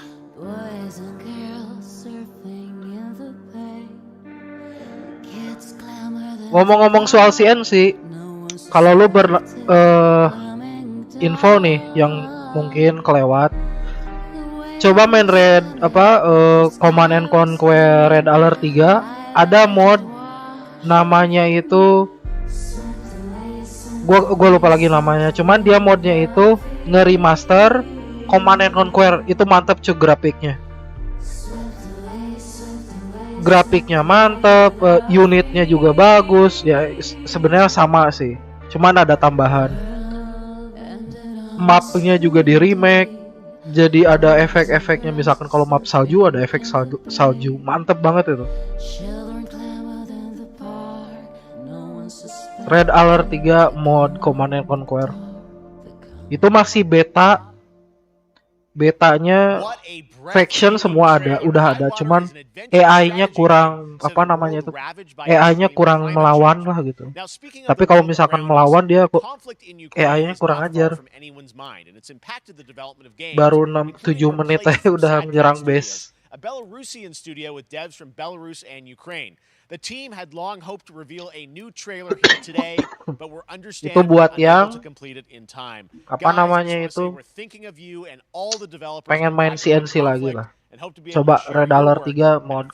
Ngomong-ngomong soal CNC, kalau lu info nih yang mungkin kelewat, coba main Command and Conquer Red Alert 3, ada mod namanya itu gua lupa lagi namanya, cuman dia modnya itu nge-remaster Command and Conquer. Itu mantap cuy grafiknya mantap, unitnya juga bagus ya, sebenarnya sama sih, cuman ada tambahan, mapnya juga di remake, jadi ada efek-efeknya, misalkan kalau map salju ada efek salju, mantep banget itu. Red Alert 3 mod Command and Conquer. Itu masih betanya faction semua udah ada, cuman AI-nya kurang AI-nya kurang melawan lah gitu. Tapi kalau misalkan melawan dia AI-nya kurang ajar. Baru 7 menit aja udah menyerang base. A Belarusian studio with devs from Belarus and Ukraine. The team had long hoped to reveal a new trailer here today, but we're Itu buat yang to complete it in time. apa namanya itu, pengen main CNC lagi lah. Coba Red Alert 3 mod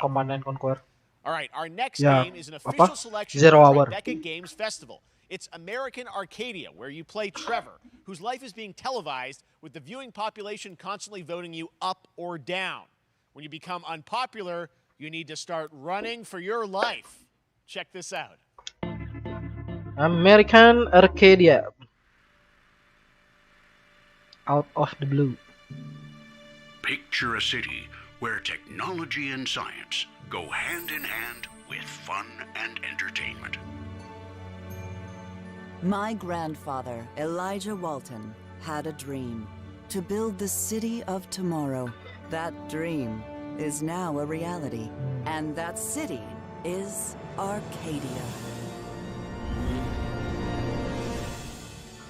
Command and Conquer. All right, our next Ya, game is an official selection Zero of Hour. Tribeca Games Festival. It's American Arcadia, where you play Trevor, whose life is being televised with the viewing population constantly voting you up or down. When you become unpopular, you need to start running for your life. Check this out. American Arcadia. Out of the blue. Picture a city where technology and science go hand in hand with fun and entertainment. My grandfather, Elijah Walton, had a dream to build the city of tomorrow. That dream is now a reality, and that city is Arcadia.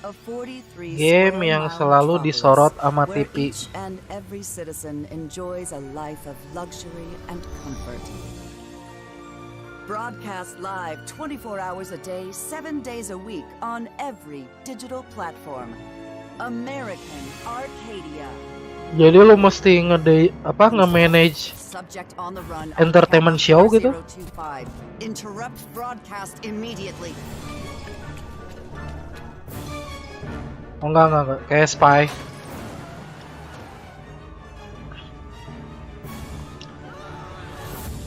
A 43 Game yang selalu disorot sama where TV. each and every citizen enjoys a life of luxury and comfort. Broadcast live 24 hours a day, 7 days a week on every digital platform. American Arcadia. Jadi lu mesti nge-manage Subject on the run. entertainment show gitu? 025. Interrupt broadcast immediately. Oh enggak, kayak spy.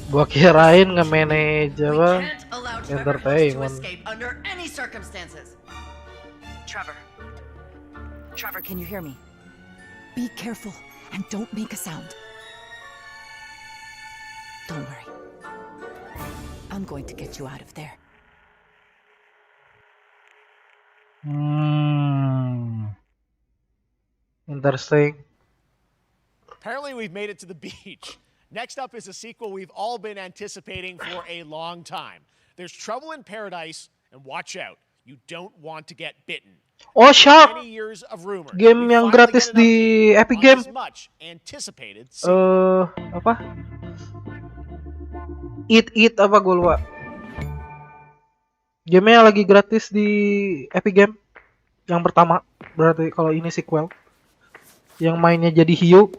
Gua kirain nge-manage apa entertainment. Under any circumstances. Trevor, can you hear me? Be careful and don't make a sound. Don't worry. I'm going to get you out of there. Interesting. Apparently we've made it to the beach. Next up is a sequel we've all been anticipating for a long time. There's Trouble in Paradise, and watch out, you don't want to get bitten. Oh, Shark! Many years of rumors. Game yang gratis di Epic Game. Much anticipated. Apa? Eat apa gue lupa. Game-nya lagi gratis di Epic Game. Yang pertama, berarti kalau ini sequel. Yang mainnya jadi hiu.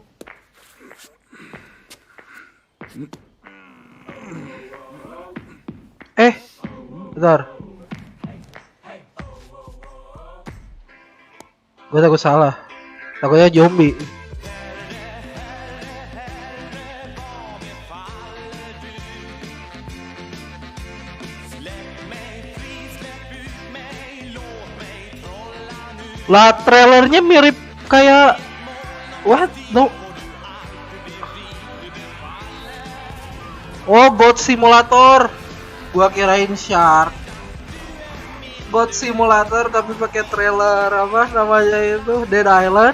Bentar. Gue takut salah. Takutnya zombie. Lah trailernya mirip kayak what? No. Oh, Goat Simulator. Gua kirain Shark. Goat Simulator tapi pakai trailer apa namanya itu? Dead Island.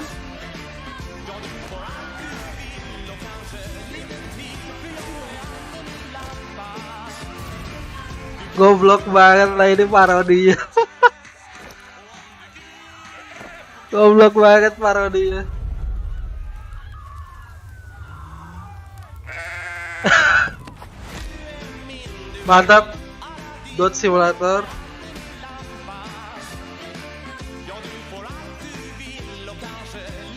Goblok banget lah ini parodinya. Goblok banget parodinya. Mantap. Goat Simulator.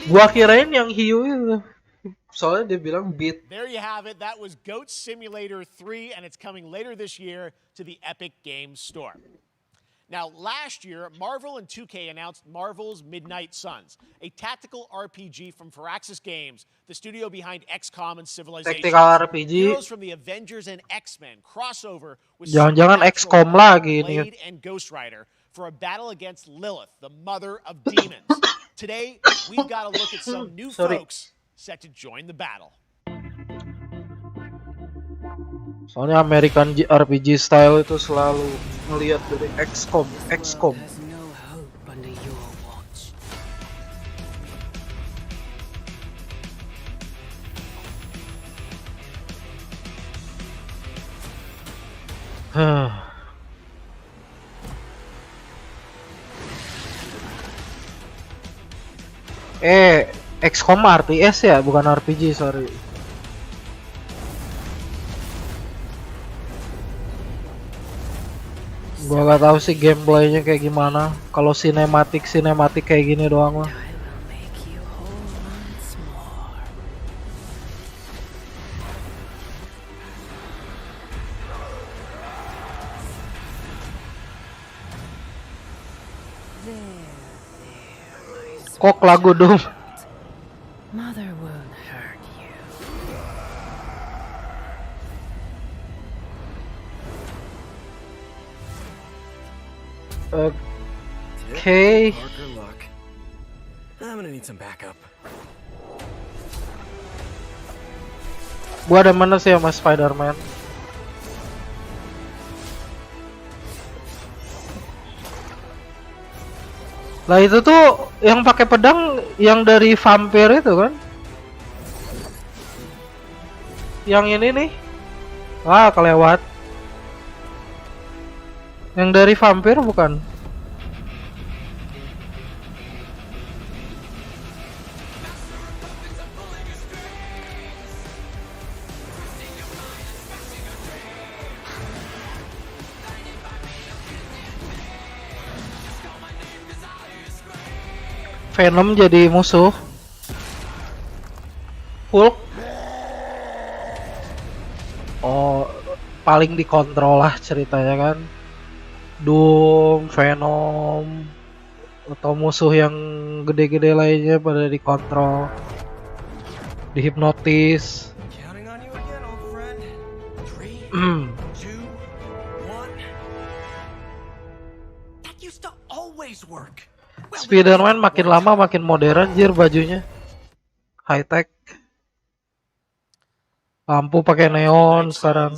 Gua kirain yang hiu itu. Soalnya dia bilang beat. There you have it. That was Goat Simulator 3, and it's coming later this year to the Epic Games Store. Now, last year, Marvel and 2K announced Marvel's Midnight Suns, a tactical RPG from Reaksi Games, the studio behind XCOM and Civilization. Tactical RPG. Heroes from the Avengers and X-Men crossover with Jangan-jangan XCOM lagi ini. Blade and Ghost Rider for a battle against Lilith, the mother of demons. Today, we've got to look at some new folks set to join the battle. Soalnya American RPG style itu selalu ngelihat dari XCOM. XCOM RTS ya, bukan RPG, sorry. Gua gak tahu sih gameplaynya kayak gimana. Kalau sinematik kayak gini doang mah. Kok lagu dong? Mother won't hurt you. Okay. Parker luck. I'm gonna need some backup. Gua ada mana sih sama Spider-Man? Lah itu tuh yang pakai pedang yang dari vampir itu kan? yang ini nih. Wah, kelewat. Yang dari vampir bukan? Venom jadi musuh. Hulk. Oh, paling dikontrol lah ceritanya kan. Doom, Venom, atau musuh yang gede-gede lainnya pada dikontrol, dihipnotis. Spider-Man makin lama makin modern, jir bajunya high tech. Lampu pakai neon sekarang.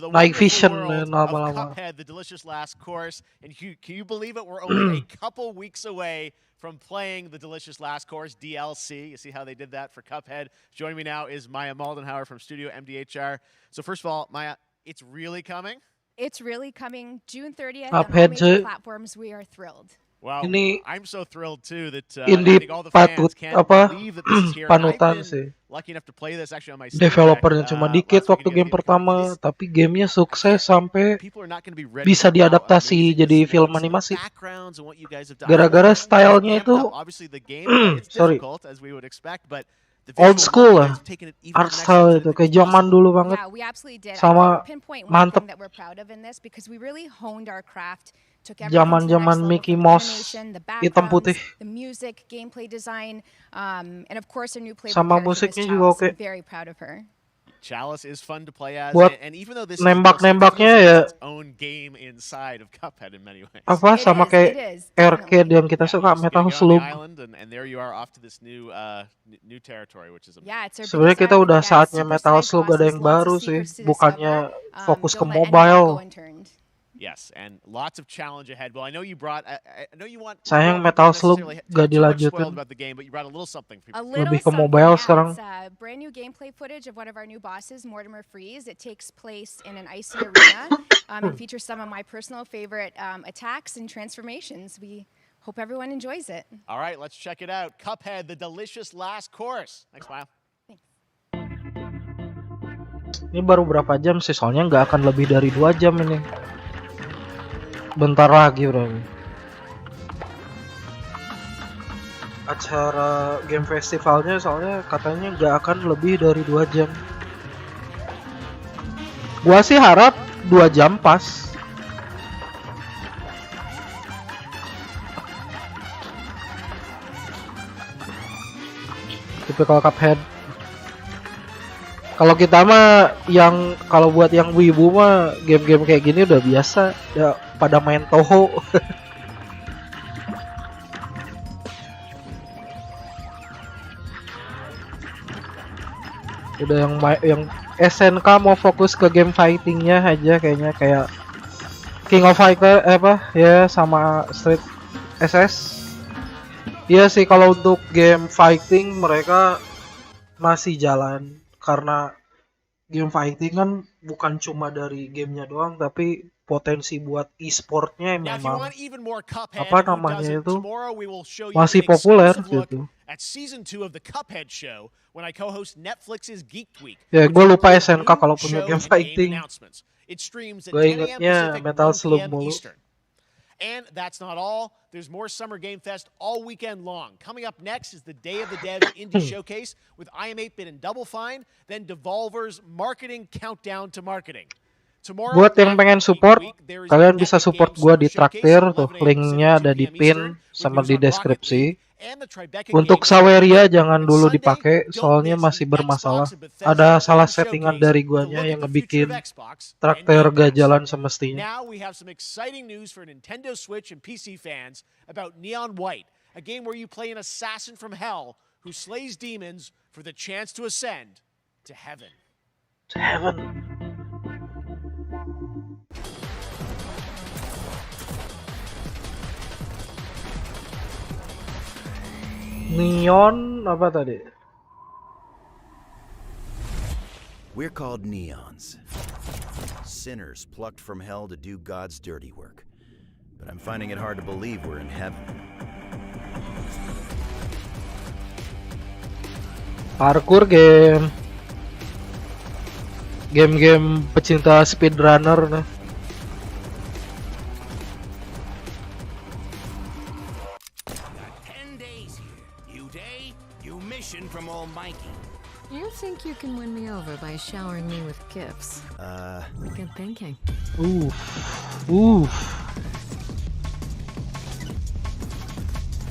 Night vision lama-lama. Cuphead, the delicious last course, and can you believe it? We're only a couple weeks away from playing the delicious last course DLC. You see how they did that for Cuphead. Joining me now is Maya Maldenhauer from Studio MDHR. So first of all, Maya, it's really coming. It's really coming June 30th Cuphead on all major platforms. We are thrilled. Wow, ini I'm so thrilled too that ini I think all the fans can't believe that this is here. panutan I've sih. been lucky enough to play this actually on my Developernya cuma dikit waktu game pertama, tapi gamenya sukses sampai bisa diadaptasi jadi film animasi. Gara-gara stylenya itu, sorry, old school lah, art style itu kayak zaman dulu banget, sama mantep. Zaman-zaman Mickey Mouse hitam putih. Sama musiknya juga oke. Chalice is fun to play as, buat and even though this nembak-nembaknya ya its own game inside of Cuphead in many ways. Apa sama kayak arcade yang kita suka, Metal Slug. And there you are off to this new territory, which is sebenarnya kita udah saatnya Metal Slug ada yang baru sih, bukannya fokus ke mobile. Yes, and lots of challenge ahead. Well, I know you brought. I know you want. Sayang Metal Slug gak dilanjutin. Lebih ke mobile sekarang. Brand new gameplay footage of one of our new bosses, Mortimer Freeze. It takes place in an icy arena. It features some of my personal favorite attacks and transformations. We hope everyone enjoys it. All right, let's check it out. Cuphead, the delicious last course. Thanks, Maya. Ini baru berapa jam sih? Soalnya nggak akan lebih dari 2 jam ini. Bentar lagi bro. Acara game festivalnya soalnya katanya nggak akan lebih dari 2 jam. Gua sih harap 2 jam pas. Typical Cuphead. Kalau kita mah kalau buat yang wibu mah game-game kayak gini udah biasa, udah pada main Toho. Udah yang SNK mau fokus ke game fightingnya aja kayaknya, kayak King of Fighter sama Street SS. Iya sih, kalau untuk game fighting mereka masih jalan. Karena game fighting kan bukan cuma dari gamenya doang, tapi potensi buat e-sportnya memang apa namanya itu masih populer gitu. Ya gue lupa SNK kalau punya game fighting. Gue ingetnya Metal Slug mulu. And that's not all. There's more Summer Game Fest all weekend long. Coming up next is the Day of the Devs Indie Showcase with I Am 8-Bit and Double Fine, then Devolver's Marketing Countdown to Marketing. Buat yang pengen support, kalian bisa support gua di Traktir tuh, linknya ada di pin sama di deskripsi. Untuk Saweria jangan dulu dipakai, soalnya masih bermasalah. Ada salah settingan dari guanya yang ngebikin Traktir gak jalan semestinya. Now we have some exciting news for Nintendo Switch and PC fans about Neon White, a game where you play an assassin from hell who slays demons for the chance to ascend to heaven. To heaven. Neon apa tadi? We're called neons. Sinners plucked from hell to do God's dirty work. But I'm finding it hard to believe we're in heaven. Parkour game. Game-game pecinta speedrunner nah. From Almighty. You think you can win me over by showering me with gifts? Good thinking.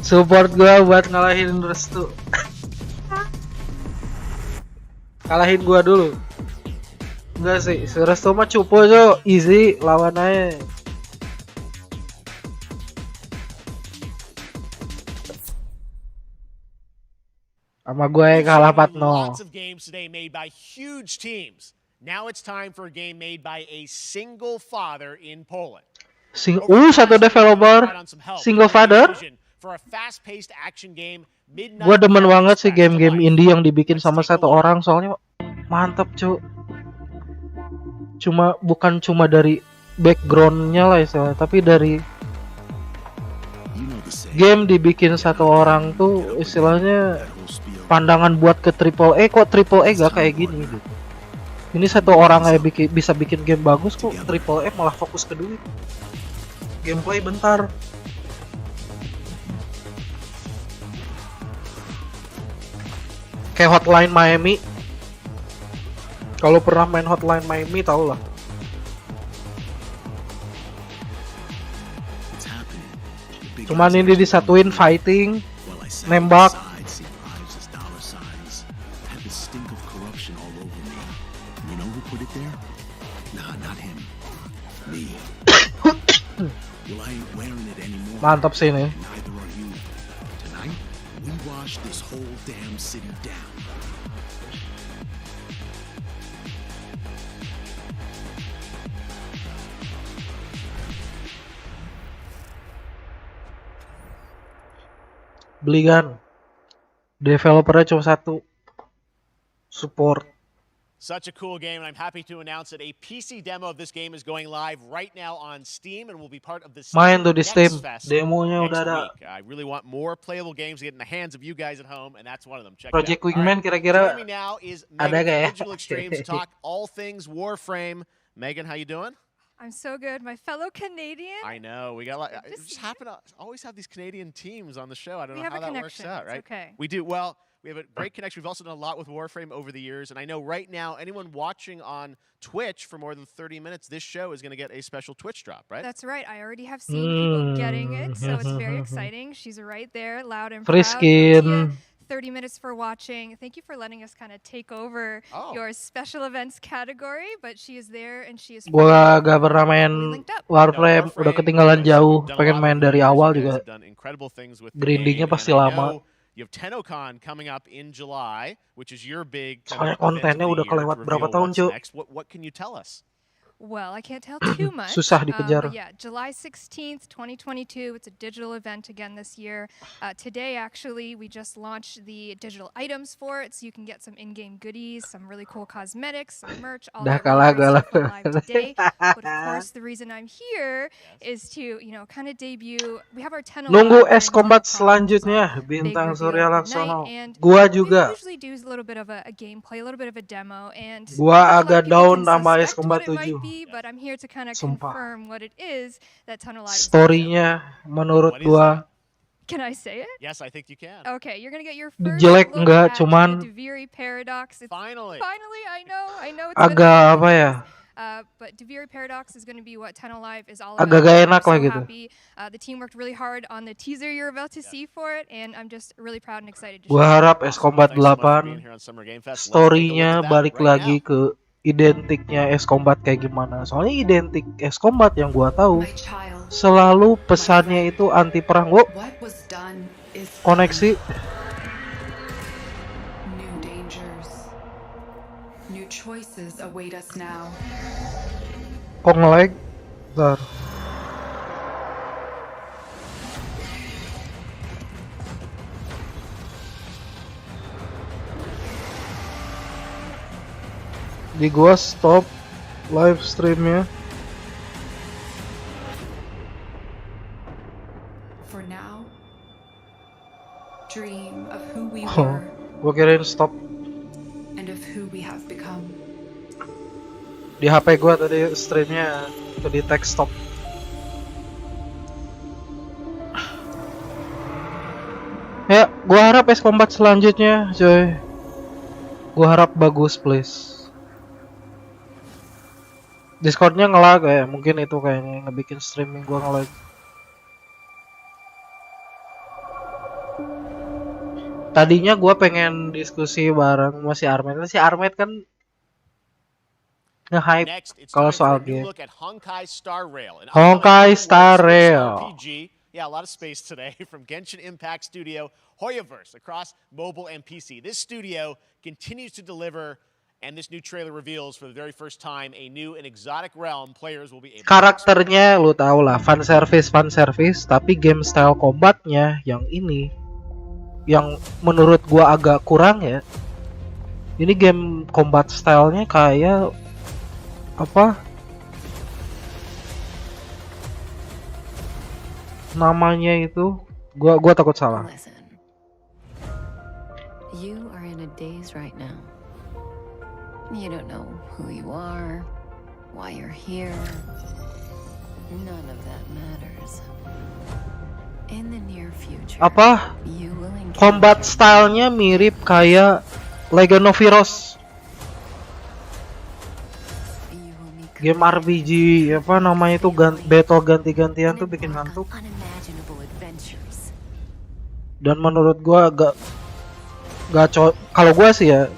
Support gua buat ngalahin Restu. Kalahin gua dulu. Enggak sih, si Restu mah cupu aja, easy lawan aja. Sama gue kalah 4-0. Lots of games today made by huge teams. Now it's time for a game made by a single father in Poland. Satu developer single father. For a fast-paced action game, Gue demen banget sih game-game indie yang dibikin sama satu orang, soalnya mantep cu. Bukan cuma dari backgroundnya lah istilahnya, tapi dari game dibikin satu orang tuh istilahnya pandangan buat ke triple A, kok triple A gak kayak gini gitu. Ini satu orang aja bisa bikin game bagus, kok triple A malah fokus ke duit. Gameplay bentar. Kayak Hotline Miami. Kalau pernah main Hotline Miami tau lah. Cuman ini disatuin fighting, nembak. Mantap sih ini. Beli kan. Developernya cuma satu. Support. Such a cool game, and I'm happy to announce that a PC demo of this game is going live right now on Steam and will be part of the Main tuh di Steam, Fest demonya udah ada. I really want more playable games to get in the hands of you guys at home, and that's one of them. Check Project it out. Wingman kira-kira Joining me now is ada Megan gak ya? from Digital Extremes to talk all things Warframe. Megan, how you doing? I'm so good. My fellow Canadian. I know. We got just happen to always have these Canadian teams on the show. I don't know how that works out, right? It's okay. We do. Well, we have a great connection. We've also done a lot with Warframe over the years, and I know right now anyone watching on Twitch for more than 30 minutes, this show is going to get a special Twitch drop, right? That's right. I already have seen people getting it, so it's very exciting. She's right there, loud and Free proud. skin. 30 minutes for watching. Thank you for letting us kind of take over your special events category, but she is there and she is. Gua gak pernah main Warframe, udah ketinggalan jauh. Pengen main dari awal juga. Grindingnya pasti lama. You have TennoCon coming up in July, which is your big. Soalnya kontennya udah kelewat berapa tahun, Cuk? What can you tell us? Well, I can't tell too much. Susah dikejar. But yeah, July 16th, 2022. It's a digital event again this year. Today, actually, we just launched the digital items for it, so you can get some in-game goodies, some really cool cosmetics, some merch, all that really stuff live today. But of course, the reason I'm here is to, kind of debut. We have our 10. Nunggu es combat selanjutnya, Bintang Surya Laksono. Gua juga. Usually do a little bit of a gameplay, a little bit of a demo, and gua agak down sama es combat 7. But I'm here to kind of confirm what it is that Tunnel Live is. Story-nya menurut gua. Can I say it? Yes, I think you can. Okay, you're gonna get your first jelek look enggak, at cuman the Deviri Paradox. Finally, I know. It's agak apa ya? But Deviri Paradox is going to be what Tunnel Live is all about. Agak gak enak lah gitu. The team worked really hard on the teaser you're about to see for it, and I'm just really proud and excited. Gua harap es combat 8 story-nya balik lagi ke identiknya es combat kayak gimana. Soalnya identik es combat yang gua tahu selalu pesannya itu anti perang. Wo, koneksi. Choices await us now. Kok nge-lag? Bentar. Di gua stop live streamnya. For now, dream of who we Oh, were gua kirain stop. and of who we have become. Di HP gua tadi streamnya ke di text stop. Ya, gua harap combat selanjutnya, coy. Gua harap bagus, please. Discordnya ngelag ya, mungkin itu kayaknya ngebikin streaming gua ngelag. Tadinya gua pengen diskusi bareng si Armet. Si Armet kan nge-hype kalau soal game. Honkai Star Rail. Honkai Star Rail. RPG. Yeah, a lot of space today from Genshin Impact Studio, Hoyoverse, across mobile and PC. This studio continues to deliver, and this new trailer reveals for the very first time a new and exotic realm players will be able to Karakternya lu tau lah, fan service, tapi game style combatnya yang ini, yang menurut gua agak kurang ya. Ini game combat stylenya kayak apa? Namanya itu gua takut salah. You are in a daze right now. You don't know who you are, why you're here. None of that matters. In the near future, Apa? you will Combat stylenya mirip kayak Legend of Heroes. Game RPG apa namanya itu battle ganti-gantian tuh bikin ngantuk. Dan menurut gua kalau gua sih ya,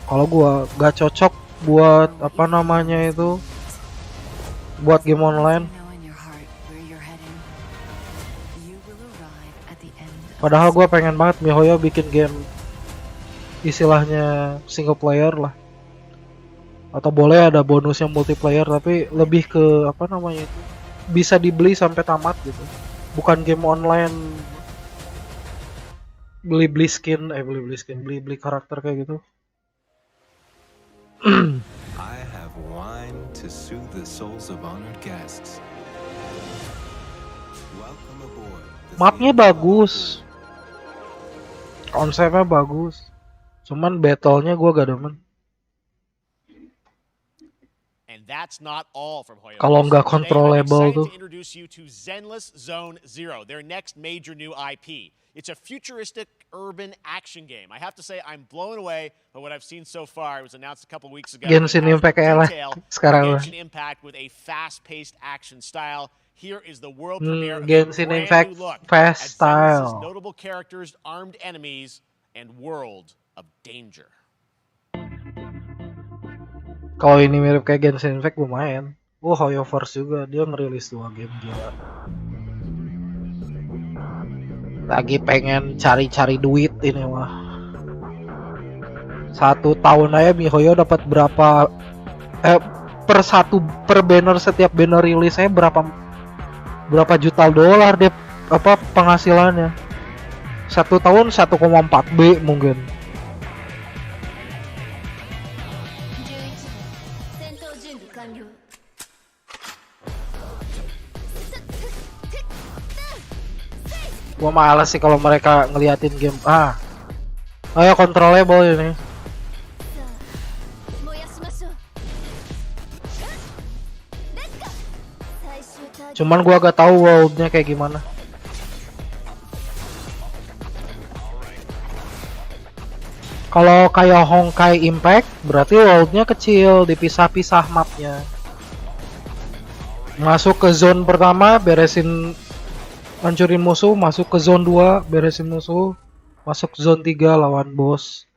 kalau gua gak cocok buat apa namanya itu, buat game online. Padahal gua pengen banget MiHoYo bikin game istilahnya single player lah. Atau boleh ada bonus yang multiplayer, tapi lebih ke apa namanya itu, bisa dibeli sampai tamat gitu, bukan game online beli skin, beli karakter kayak gitu. I have wine to soothe the souls of honored guests. Welcome aboard. Mapnya bagus, konsepnya bagus, cuman battlenya gua gak demen. That's not all from Hoyoverse. Kalau nggak controllable tuh. To introduce you to Zenless Zone Zero, their next major new IP. It's a futuristic urban action game. I have to say I'm blown away by what I've seen so far. It was announced a couple weeks ago. Genshin Impact lah sekarang. Genshin Impact with a fast-paced action style. Here is the world premiere of Genshin a Impact fast style. Notable characters, armed enemies, and world of danger. Kalau ini mirip kayak Genshin Impact lumayan. Hoyoverse juga, dia ngerilis 2 game gila. Lagi pengen cari-cari duit ini mah. 1 tahun aja MiHoYo dapat berapa per banner, setiap banner rilisnya berapa juta dolar dia apa penghasilannya. 1 tahun 1,4 B mungkin. Gua malas sih kalau mereka ngeliatin game. Ayo controllable ini. Cuman gua gak tahu worldnya kayak gimana. Kalau kayak Honkai Impact berarti worldnya kecil, dipisah-pisah mapnya. Masuk ke zone pertama, beresin, hancurin musuh, masuk ke zone 2, beresin musuh, masuk zone 3, lawan bos.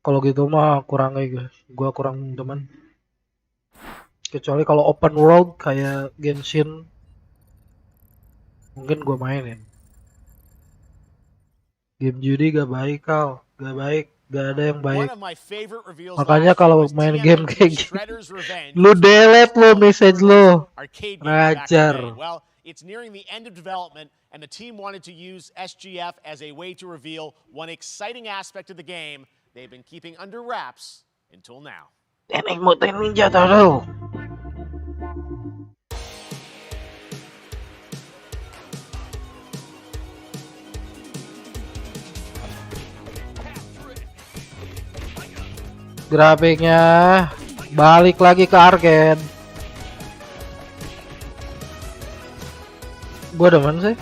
Kalau gitu mah kurang kayak gua kurang demen. Kecuali kalau open world kayak Genshin, mungkin gua mainin. Game judi gak baik kal, gak baik, gak ada yang baik. Makanya kalau main game kayak gini, lu delete lu message lu, ngajar. It's nearing the end of development, and the team wanted to use SGF as a way to reveal one exciting aspect of the game they've been keeping under wraps until now. Teenage Mutant Ninja Turtle. Grafiknya balik lagi ke arcade. Gua demen sih.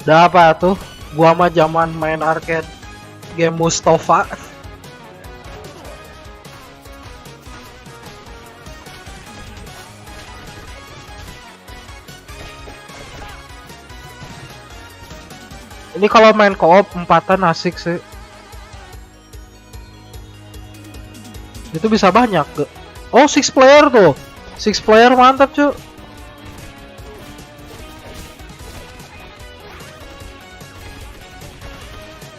Udah apa tuh? Gua mah zaman main arcade game Mustafa. Ini kalau main co-op 4-an asik sih. Itu bisa banyak ke. Oh, 6 player tuh. 6 player mantap, cuy.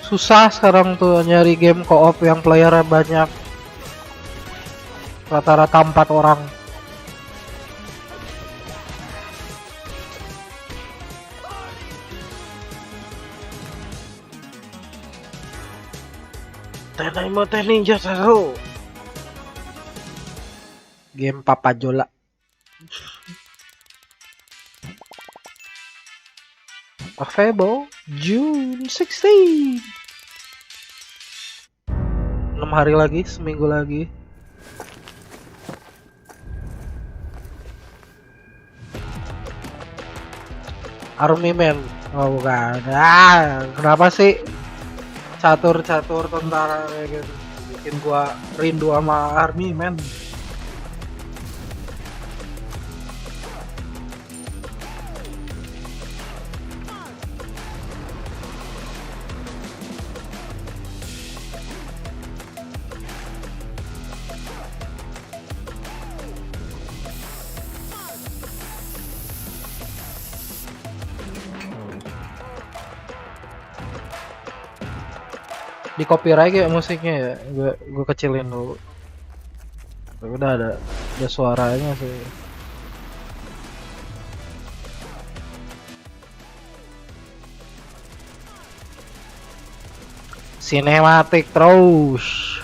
Susah sekarang tuh nyari game co-op yang playernya banyak. Rata-rata 4 orang. Teenage Mutant Ninja Turtle. Game Papa Jola. Available June 16. 6 hari lagi, seminggu lagi. Army Man. Oh bukan. Kenapa sih catur-catur tentara kayak gitu bikin gua rindu sama Army Man. Di copyright ya musiknya ya, gue kecilin dulu. Udah ada suaranya sih. Sinematik terus.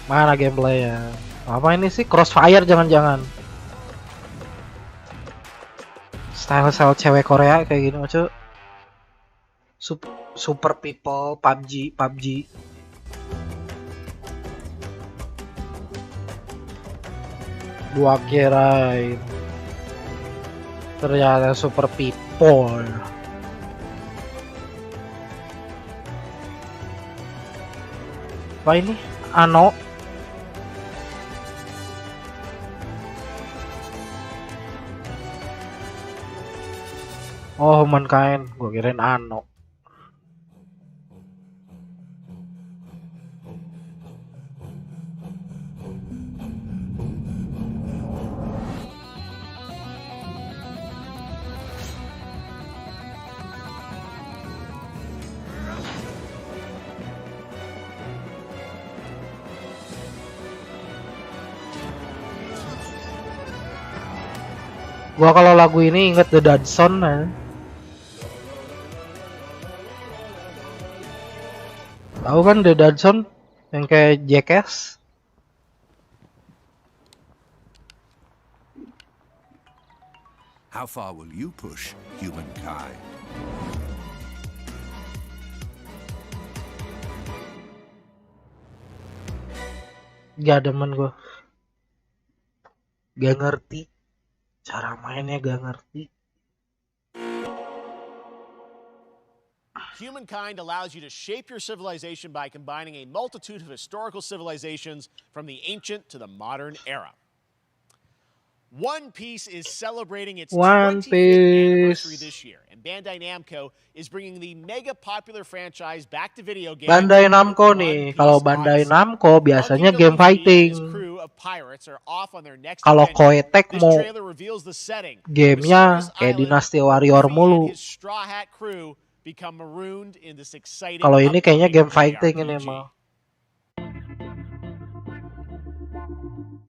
Mana gameplaynya? Apa ini sih? Crossfire jangan-jangan? Style cewek Korea kayak gini cuy. Super People, PUBG. Gua kirain ternyata Super People. Apa ini? Ano? Oh, Humankind. Gua kirain Ano. Gua kalau lagu ini inget The Dadson ya. Tahu kan The Dadson yang kayak Jackass? How far will you push humankind? Gak demen gua. Gak ngerti. Cara mainnya gak ngerti. Humankind allows you to shape your civilization by combining a multitude of historical civilizations from the ancient to the modern era. One Piece is celebrating its 25th anniversary this year, and Bandai Namco is bringing the mega popular franchise back to video games. Bandai Namco nih, kalau Bandai Namco biasanya game fighting. Kalau Koei Tecmo, gamenya kayak Dynasty Warrior mulu. Kalau ini kayaknya game fighting ini mah.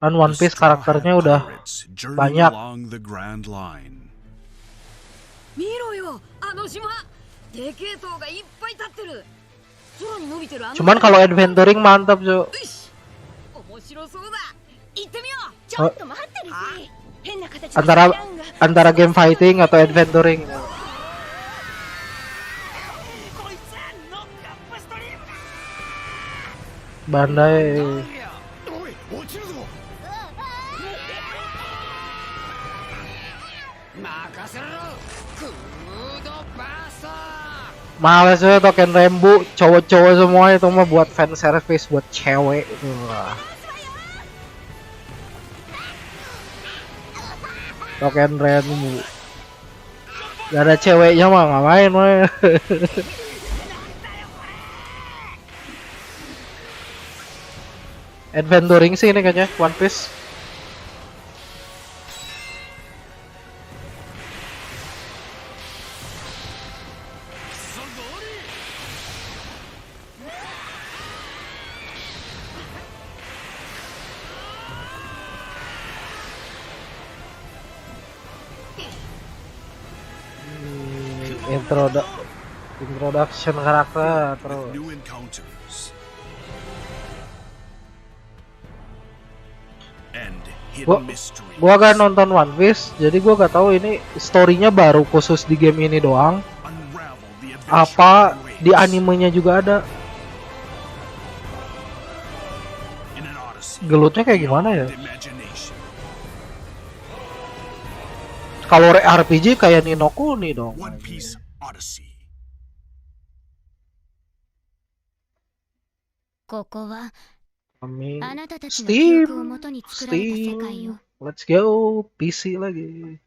Kan One Piece karakternya udah banyak. Cuman kalau adventuring mantap, Cuk. Oh, antara game fighting atau adventuring. Bandai. Males ya token rembu, cowok-cowok semua itu mah buat fan service buat cewek itu lah. Token rembu. Gak ada ceweknya mah ngapain mah. Adventuring sih ini kayaknya One Piece. Introduction karakter terus. Gua gak nonton One Piece, jadi gua gak tahu ini storynya baru khusus di game ini doang. Apa di animenya juga ada? Gelutnya kayak gimana ya? Kalau RPG kayak Ni no Kuni dong. One Piece Odyssey. Steam. Let's go PC lagi.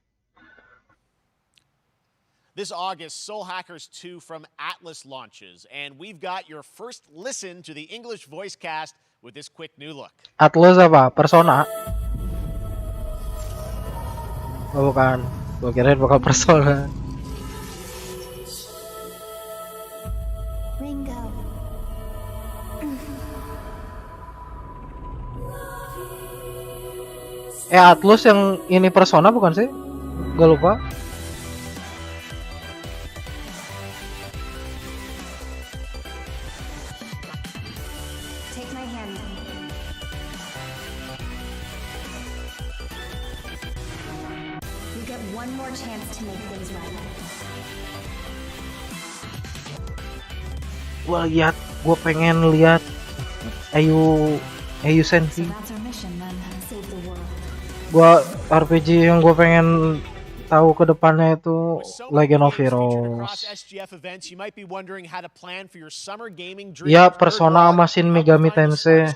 This August, Soul Hackers 2 from Atlas launches, and we've got your first listen to the English voice cast with this quick new look. Atlas apa? Persona? Oh, bukan. Gua kirain bakal Persona. Atlus yang ini Persona bukan sih? Gue lupa. Take my hand. You get one more chance to make things right. Gue pengen lihat Ayu Sensi. Gua RPG yang gue pengen tahu ke depannya itu Legend of Heroes. Ya, Persona sama Shin Megami Tensei.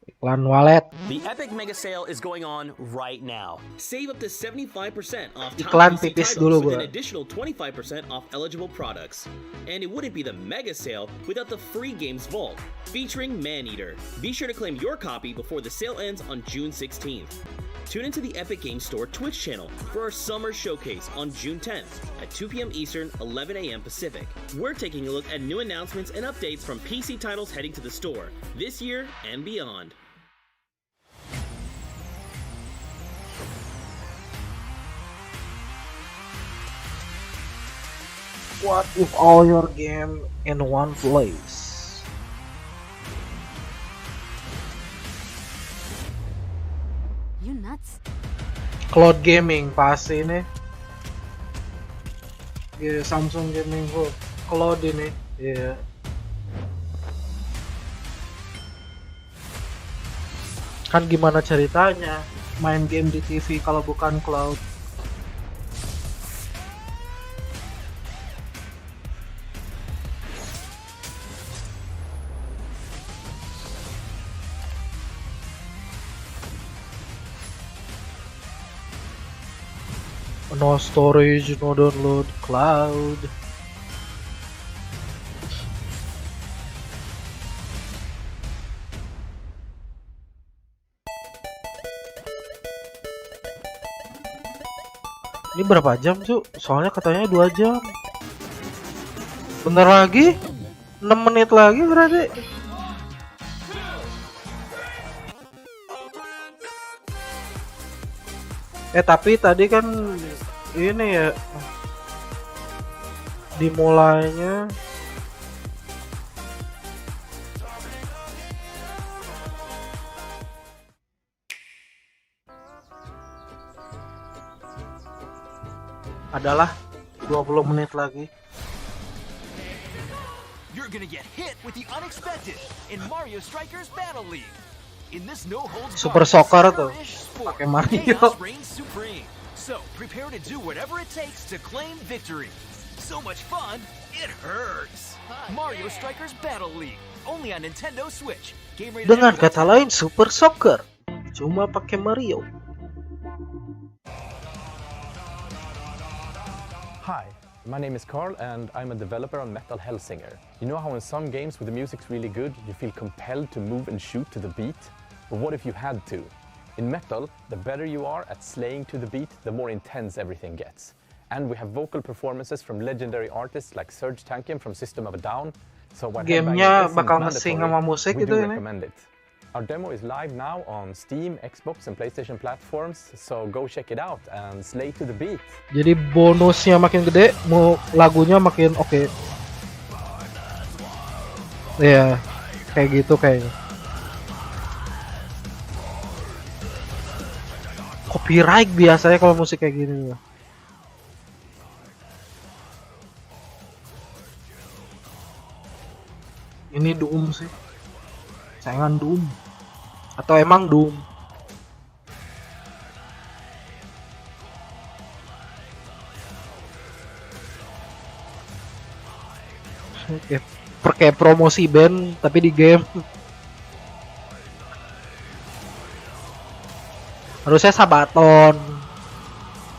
Iklan wallet. The Epic Mega Sale is going on right now. Save up to 75% off Iklan top PC pipis titles dulu with gua. an additional 25% off eligible products. And it wouldn't be the Mega Sale without the free games vault featuring Maneater. Be sure to claim your copy before the sale ends on June 16th. Tune into the Epic Games Store Twitch channel for our summer showcase on June 10th at 2 p.m. Eastern, 11 a.m. Pacific. We're taking a look at new announcements and updates from PC titles heading to the store this year and beyond. What if all your game in one place? You nuts? Cloud gaming pasti ini. Ya, Samsung gaming kok cloud ini. Ya. Kan gimana ceritanya main game di TV kalau bukan cloud? No storage, no download, cloud. Ini berapa jam, Cuk? Soalnya katanya 2 jam. Bentar lagi 6 menit lagi berarti. Tapi tadi kan ini ya dimulainya adalah 20 menit lagi. You're gonna get hit with the unexpected in Mario Strikers Battle League. In this Super Soccer tuh pakai Mario. reigns supreme. So prepare to do whatever it takes to claim victory. So much fun, it hurts. Mario Strikers Battle League, only on Nintendo Switch. Game rated Dengan kata lain Super Soccer, cuma pakai Mario. Hi, my name is Carl and I'm a developer on Metal Hellsinger. You know how in some games where the music's really good, you feel compelled to move and shoot to the beat? But what if you had to? In Metal, the better you are at slaying to the beat, the more intense everything gets. And we have vocal performances from legendary artists like Serge Tankian from System of a Down. So while gamenya bakal nge-sync sama musik we gitu do ini. recommend it. Our demo is live now on Steam, Xbox, and PlayStation platforms, so go check it out and slay to the beat. Jadi bonusnya makin gede, mau lagunya makin oke. Iya, kayak gitu kayaknya. Copyright biasanya kalau musik kayak gini. Ini Doom sih. Saingan Doom. Atau emang Doom? Kayak promosi band tapi di game. Harusnya Sabaton.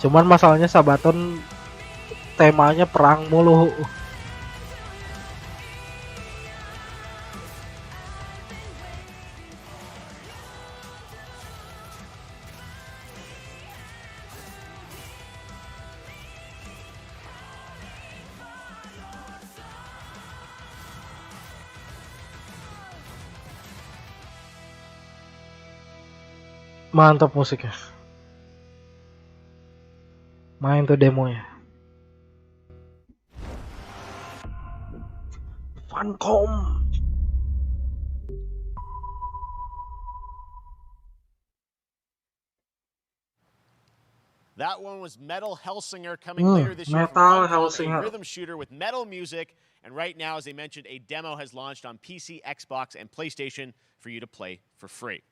Cuman masalahnya Sabaton temanya perang mulu. Mantap musiknya. Main tuh demonya. Funcom. That one was Metal Hellsinger coming later this year. Metal from Hellsinger. A rhythm shooter with metal music. And right now, as I mentioned, a demo has launched on PC, Xbox, and PlayStation for you to play for free.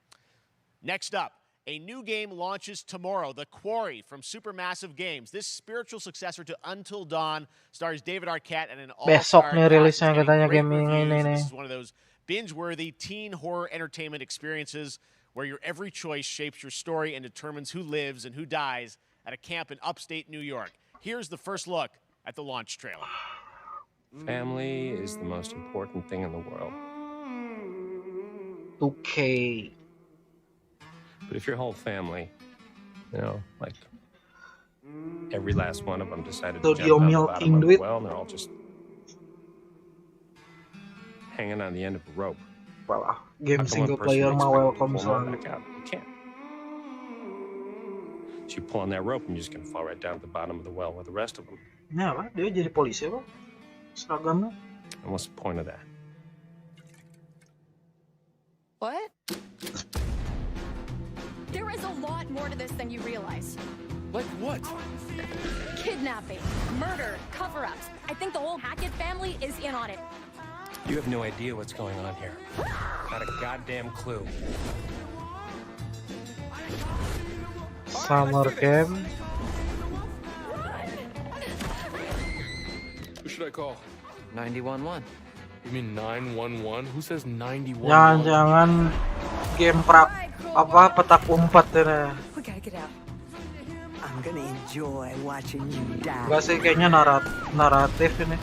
Next up, a new game launches tomorrow, The Quarry from Supermassive Games. This spiritual successor to Until Dawn stars David Arquette and an all-star Besok nih cast. rilisnya It's katanya getting game great ini reviews. nih. This is one of those binge-worthy teen horror entertainment experiences where your every choice shapes your story and determines who lives and who dies at a camp in upstate New York. Here's the first look at the launch trailer. Family is the most important thing in the world. Okay. But if your whole family, you know, like every last one of them decided to Studio jump out the milking bottom of the duit. well, and they're all just hanging on the end of a rope. Well, game How come one single person player would mah expect welcome to pull selalu. back out? You can't. So you pull on that rope and you're just gonna fall right down to the bottom of the well with the rest of them. Ya lah, dia jadi polisi apa? Seragamnya. And what's the point of that? What? There is a lot more to this than you realize. Like what? Kidnapping, murder, cover-ups. I think the whole Hackett family is in on it. You have no idea what's going on here. Not a goddamn clue. Summer camp. Who should I call? 911. You mean 911? Who says 911? Jangan-jangan game prap apa petak umpet ini. We gotta get out. I'm gonna enjoy watching you die. Enggak sih, kayaknya naratif ini.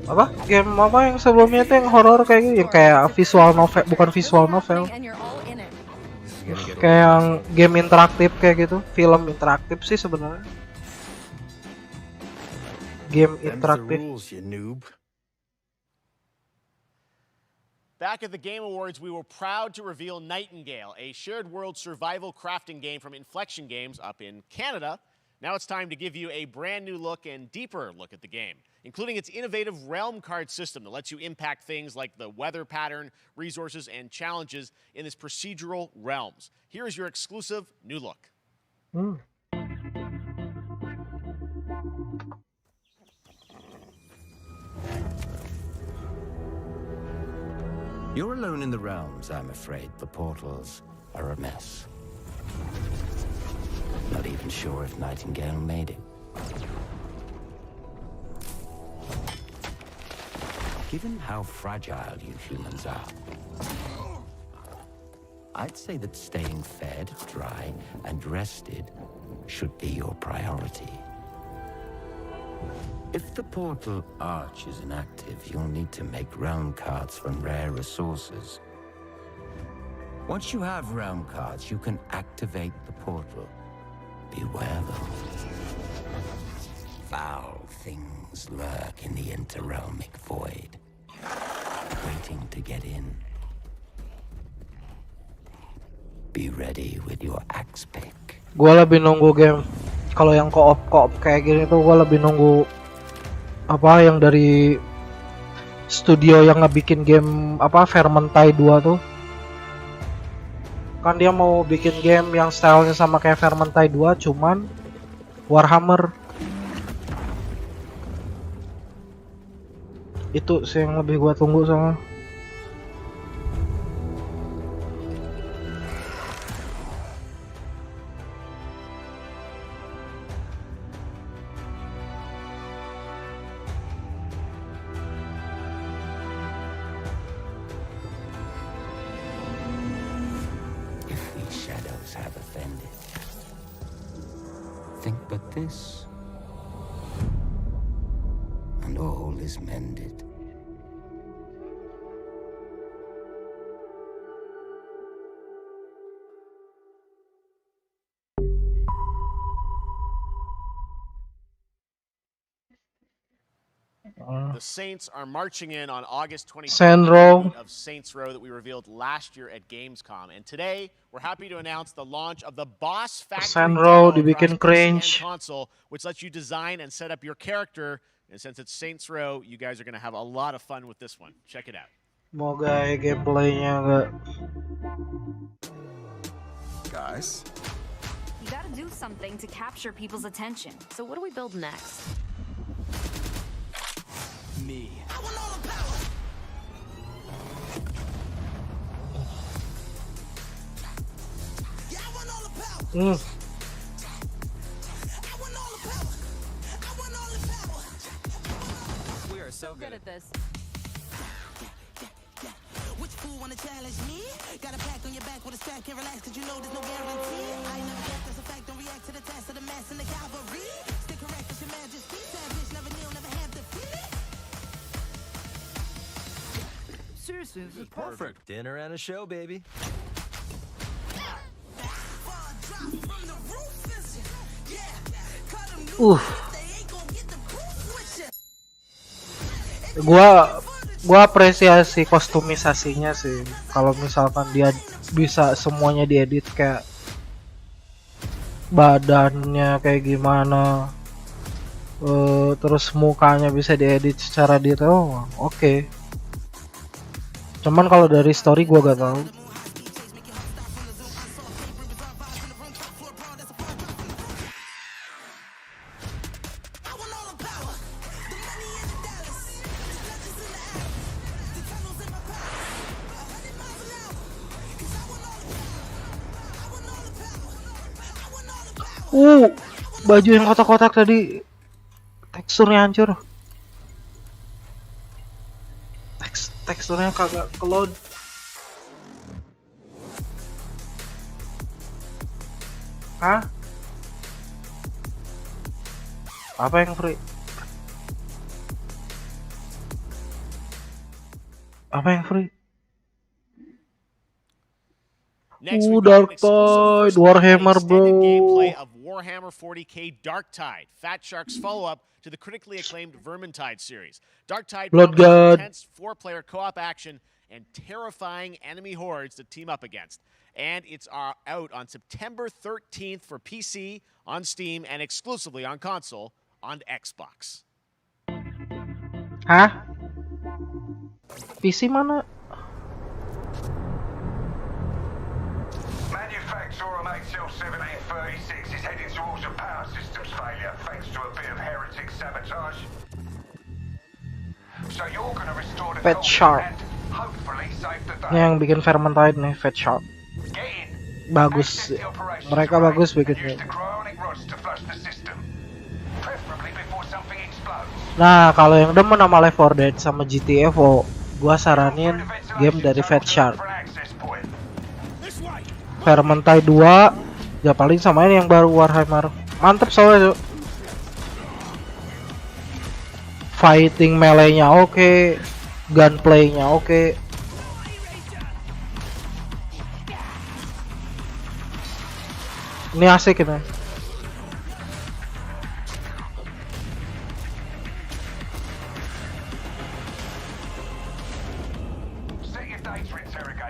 Apa? Game apa yang sebelumnya itu yang horor kayak gitu, yang kayak visual novel, bukan visual novel. Kayak yang game interaktif kayak gitu, film interaktif sih sebenarnya. Game interaktif. Back at the Game Awards, we were proud to reveal Nightingale, a shared world survival crafting game from Inflection Games up in Canada, Now it's time to give you a brand new look and deeper look at the game, including its innovative realm card system that lets you impact things like the weather pattern, resources, and challenges in its procedural realms. Here is your exclusive new look. You're alone in the realms, I'm afraid. The portals are a mess. Not even sure if Nightingale made it. Given how fragile you humans are, I'd say that staying fed, dry, and rested should be your priority. If the portal arch is inactive, you'll need to make realm cards from rare resources. Once you have realm cards, you can activate the portal. Beware though. Foul things lurk in the interrealmic void, waiting to get in. Be ready with your axe pick. Gua lebih nunggu game kalau yang koop kayak gini tuh, gua lebih nunggu apa yang dari studio yang ngebikin game apa Vermintide 2 tuh. Kan dia mau bikin game yang stylenya sama kayak Vermintide 2 cuman Warhammer. Itu sih yang lebih gua tunggu sama. Think but this, and all is mended. The Saints are marching in on August 22nd Saints Row of Saints Row that we revealed last year at Gamescom. And today, we're happy to announce the launch of the Boss Factory Saints Row demo dibikin across PC and cringe. console, which lets you design and set up your character. And since it's Saints Row, you guys are going to have a lot of fun with this one. Check it out. Semoga gameplaynya enggak. Guys, You gotta do something to capture people's attention. So what do we build next? Me. We are so good at this. Which fool wanna challenge me? Got a pack on your back with a strap, can't relax cause you know there's no guarantee. I never get that's a fact, don't react to the test of the mass and the cavalry. Stay correct, it's your majesty. Savage, never kneel, never have defeat. Seriously, this is perfect. Dinner and a show, baby. Gua apresiasi kostumisasinya sih. Kalau misalkan dia bisa semuanya diedit kayak badannya kayak gimana, terus mukanya bisa diedit secara detail, oke. Cuman kalau dari story gua gak tahu. Baju yang kotak-kotak tadi teksturnya hancur. Teksturnya kagak keload. Hah? Apa yang free? Apa yang free? Dark Tide, Warhammer bro. Gameplay of Warhammer 40k Dark Tide, Fat Shark's follow-up to the critically acclaimed Vermintide series. Dark Tide Blood provides God. intense 4-player co-op action and terrifying enemy hordes to team up against. And it's out on September 13th for PC, on Steam, and exclusively on console on Xbox. Hah? PC mana? Manufacturer MHL 1736 is heading towards a power systems failure thanks to a bit of heretic sabotage. So you're gonna restore the Fat Shark. and hopefully save the Ini day. yang bikin Vermintide nih, Fat Shark. Bagus, mereka bagus bikinnya. Nah, kalau yang demen sama Left 4 Dead sama GTA Evo, gua saranin game dari Fat Shark. Vermintide 2, ya paling sama ini yang baru Warhammer. Mantep soalnya tuh. Fighting melee-nya oke, gunplay-nya oke. Ini asik ini.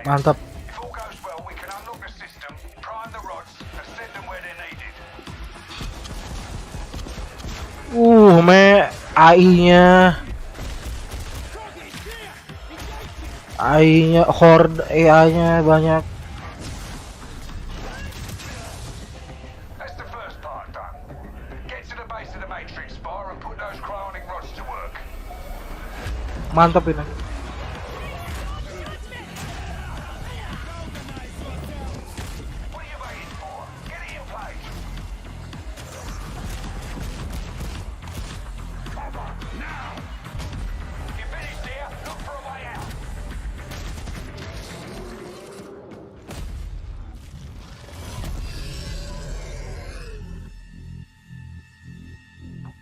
Mantap. AI-nya horde, AI-nya banyak. Mantap ini.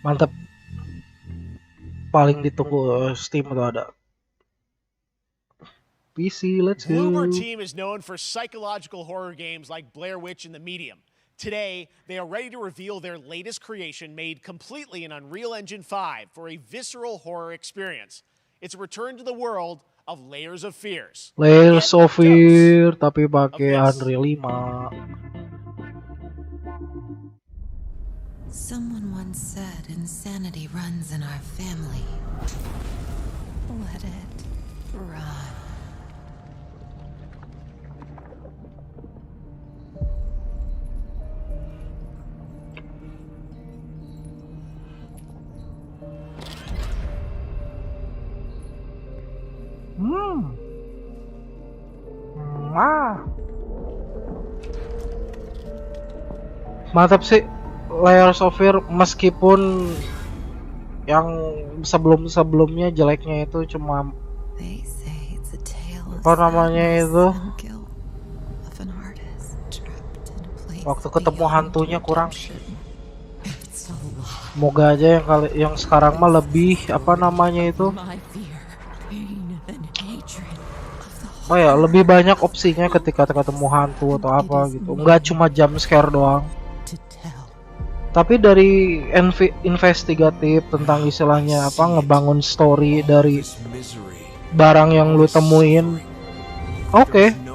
Mantap. Paling ditunggu Steam itu ada. PC, let's go. Bloober Team is known for psychological horror games like Blair Witch and The Medium. Today, they are ready to reveal their latest creation made completely in Unreal Engine 5 for a visceral horror experience. It's a return to the world of Layers of Fears. Layers of Fear tapi pakai Unreal 5. Someone once said insanity runs in our family. Let it run. Mantap sih Layers of Fear, meskipun yang sebelumnya jeleknya itu cuma apa namanya itu waktu ketemu hantunya kurang. Semoga aja yang sekarang mah lebih apa namanya itu lebih banyak opsinya ketika ketemu hantu atau apa gitu, nggak cuma jump scare doang. Tapi dari investigatif tentang istilahnya apa ngebangun story dari barang yang lu temuin, oke.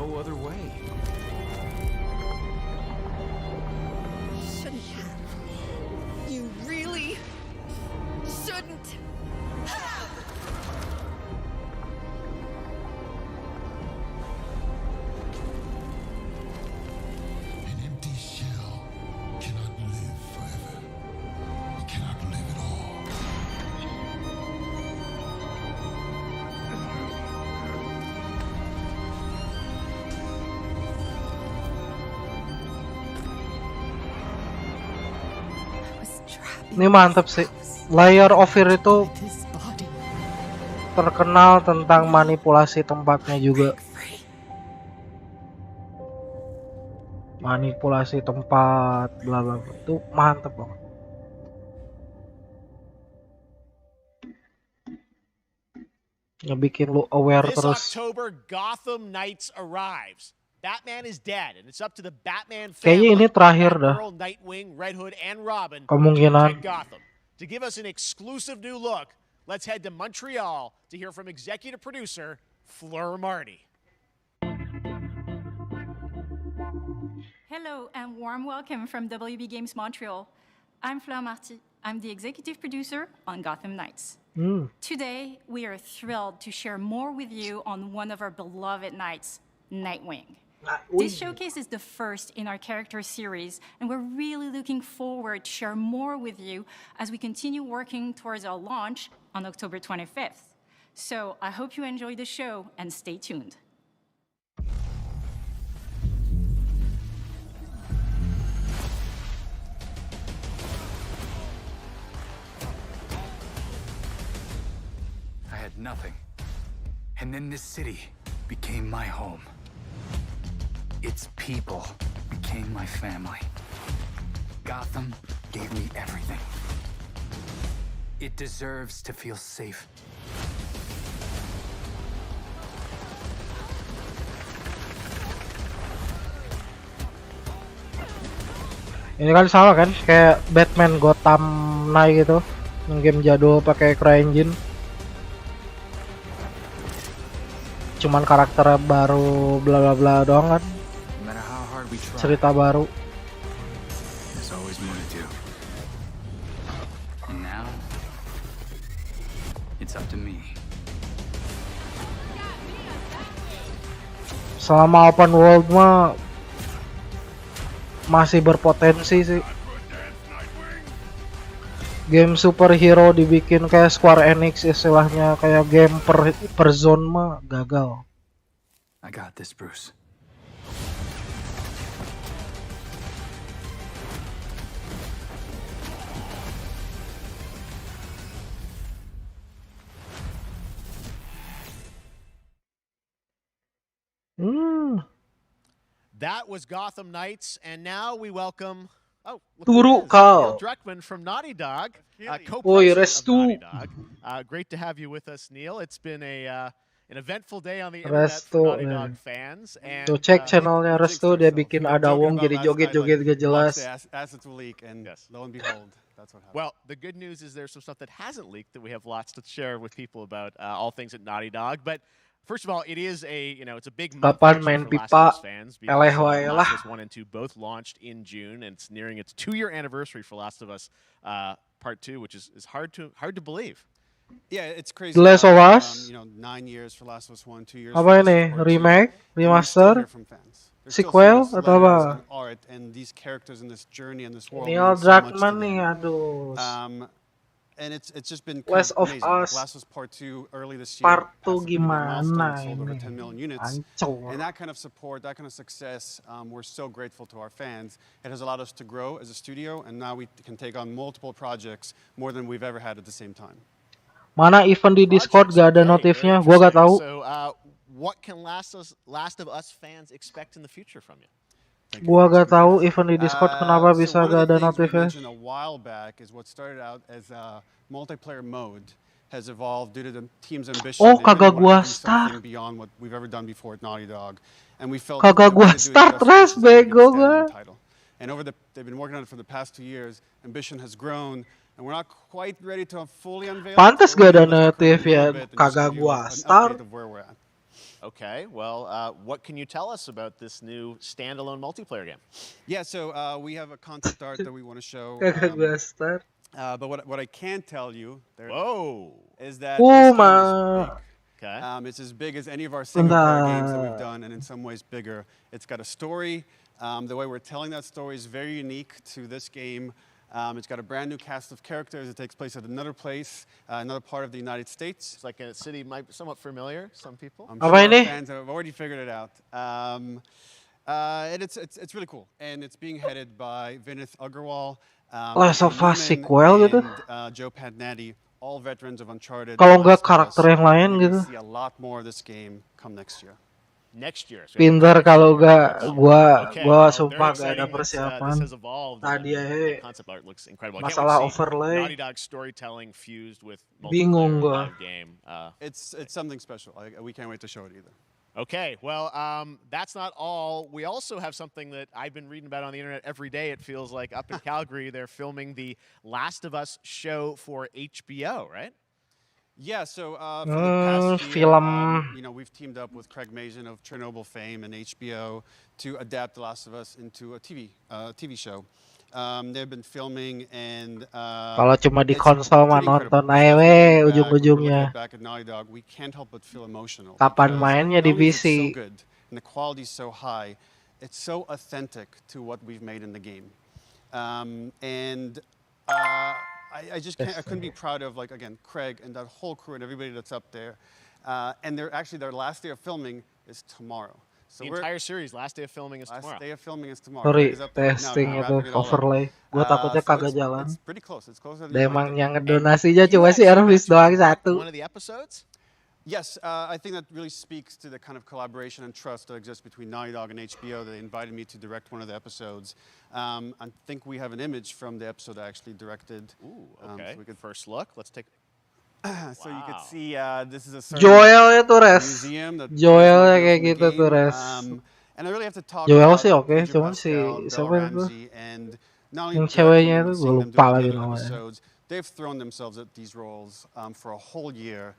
Ini mantap sih. Layer of Fear itu terkenal tentang manipulasi tempatnya juga. Manipulasi tempat, bla bla. Itu mantap banget. Ngebikin lu aware terus. October, Gotham Knights arrives. Batman is dead, and it's up to the Batman Kayaknya family, ini terakhir dah. Batgirl, Nightwing, Red Hood, and Robin Kemungkinan. to Gotham. To give us an exclusive new look, let's head to Montreal to hear from executive producer Fleur Marty. Hello and warm welcome from WB Games Montreal. I'm Fleur Marty. I'm the executive producer on Gotham Knights. Today, we are thrilled to share more with you on one of our beloved knights, Nightwing. This showcase is the first in our character series, and we're really looking forward to share more with you as we continue working towards our launch on October 25th. So I hope you enjoy the show and stay tuned. I had nothing. And then this city became my home. Its people became my family. Gotham gave me everything. It deserves to feel safe. Ini kan sama kan kayak Batman Gotham Knight gitu, yang game jadul pakai CryEngine. Cuman karakter baru bla bla bla doang kan. Cerita baru. There's always more to do. And now it's up to me. Selama open world mah masih berpotensi sih. Game superhero dibikin kayak Square Enix istilahnya, kayak game per zone mah gagal. I got this, Bruce. That was Gotham Knights, and now we welcome Turu Kal. Neil Druckmann from Naughty Dog, Oi, co-president of Restu. Naughty Dog. Great to have you with us, Neil. It's been an eventful day on the internet for Naughty Dog fans. And, Tuh cek channelnya Restu, dia bikin ada Wong jadi joget-joget gak jelas. Assets will leak, and lo and behold, that's what happened. Well, the good news is there's some stuff that hasn't leaked that we have lots to share with people about all things at Naughty Dog. But first of all, it is it's a big month Kapan main for Last pipa? of Us fans because Eleh wae lah. Last of Us 1 and 2 both launched in June, and it's nearing its 2-year anniversary for Last of Us Part 2, which is hard to believe. Yeah, it's crazy. The Last of Us? 9 years for Last of Us 1, 2 years. Apa ini? Remake? Remaster? Sequel? Atau apa? Art and these characters in this journey and this world. Neil Druckmann nih, aduh. And it's just been Last of amazing. Us Last of Us Part 2 early this year. Part 2 gimana sold over ini? 10 million units. Hancur. And that kind of support, that kind of success, we're so grateful to our fans. It has allowed us to grow as a studio, and now we can take on multiple projects, more than we've ever had at the same time. Mana event di Discord gak ada notifnya, gua gak tahu. So, what can Last of Us fans expect in the future from you? Gua gak tahu event di Discord kenapa bisa gak ada notifnya. A while back is what started out as a multiplayer mode has evolved due to the team's ambition. Oh, kagak gua start. Beyond what we've ever done before at Naughty Dog, and we felt Kagak gua start res bego gua. And they've been working on it for the past 2 years. Ambition has grown, and we're not quite ready to fully unveil. Pantes gak ada notif ya, kagak gua start. Okay, well, what can you tell us about this new standalone multiplayer game? Yeah, so we have a concept art that we want to show. Kagak gua start. But what I can tell you is that Oh this game my. is big. Okay. It's as big as any of our single-player games that we've done, and in some ways bigger. It's got a story. The way we're telling that story is very unique to this game. It's got a brand new cast of characters. It takes place at another place, another part of the United States. It's like a city might be somewhat familiar, some people. I'm sure our fans have already figured it out. And it's really cool. And it's being headed by Vinith Agarwal, Last of Us sequel gitu. Joe Padnatti, all veterans of Uncharted. Kalau nggak karakter yang lain gitu. See a lot more of this game come next year. Next year. Pinter kalau gak gua sumpah gak ada persiapan. Tadi aja masalah overlay. Bingung gua. It's something special. We can't wait to show it either. Okay, well, that's not all. We also have something that I've been reading about on the internet every day. It feels like up in Calgary, they're filming the Last of Us show for HBO, right? Yeah, so for the past year, film. we've teamed up with Craig Mazin of Chernobyl fame and HBO to adapt The Last of Us into a TV show. They've been filming and Kalau cuma di it's konsol mah pretty incredible. nonton aja we Stuff we're looking back, when we look at ujung-ujungnya. it back at Naughty Dog, we can't help but feel emotional. Kapan because mainnya not di only is it so PC? good and the quality is so high, it's so authentic to what we've made in the game. I just can't, I couldn't be proud of, like, again, Craig and that whole crew and everybody that's up there. And their last day of filming is tomorrow. So the entire series, last day of filming is tomorrow. Last day of filming is tomorrow. Sorry, Craig is up there right now, testing itu wrapping it all up. overlay. Gua takutnya So kagak jalan. it's pretty close. It's closer than Dan you might emang think. yang ngedonasinya cuma si Ervis doang satu. One of the episodes? Yes, I think that really speaks to the kind of collaboration and trust that exists between Naughty Dog and HBO. They invited me to direct one of the episodes. I think we have an image from the episode I actually directed. Ooh, okay. So we could first look. Let's take. So you could see this is a certain Joel itu res. museum that Joel plays kayak from the gitu tuh game. res. And I really have to talk Joel about sih oke, Pedro cuman si Pascal, Bella siapa itu? Ramsey, and not only Yang directing ceweknya them, itu but gue seeing them lupa do lagi the other namanya. episodes. They've thrown themselves at these roles for a whole year.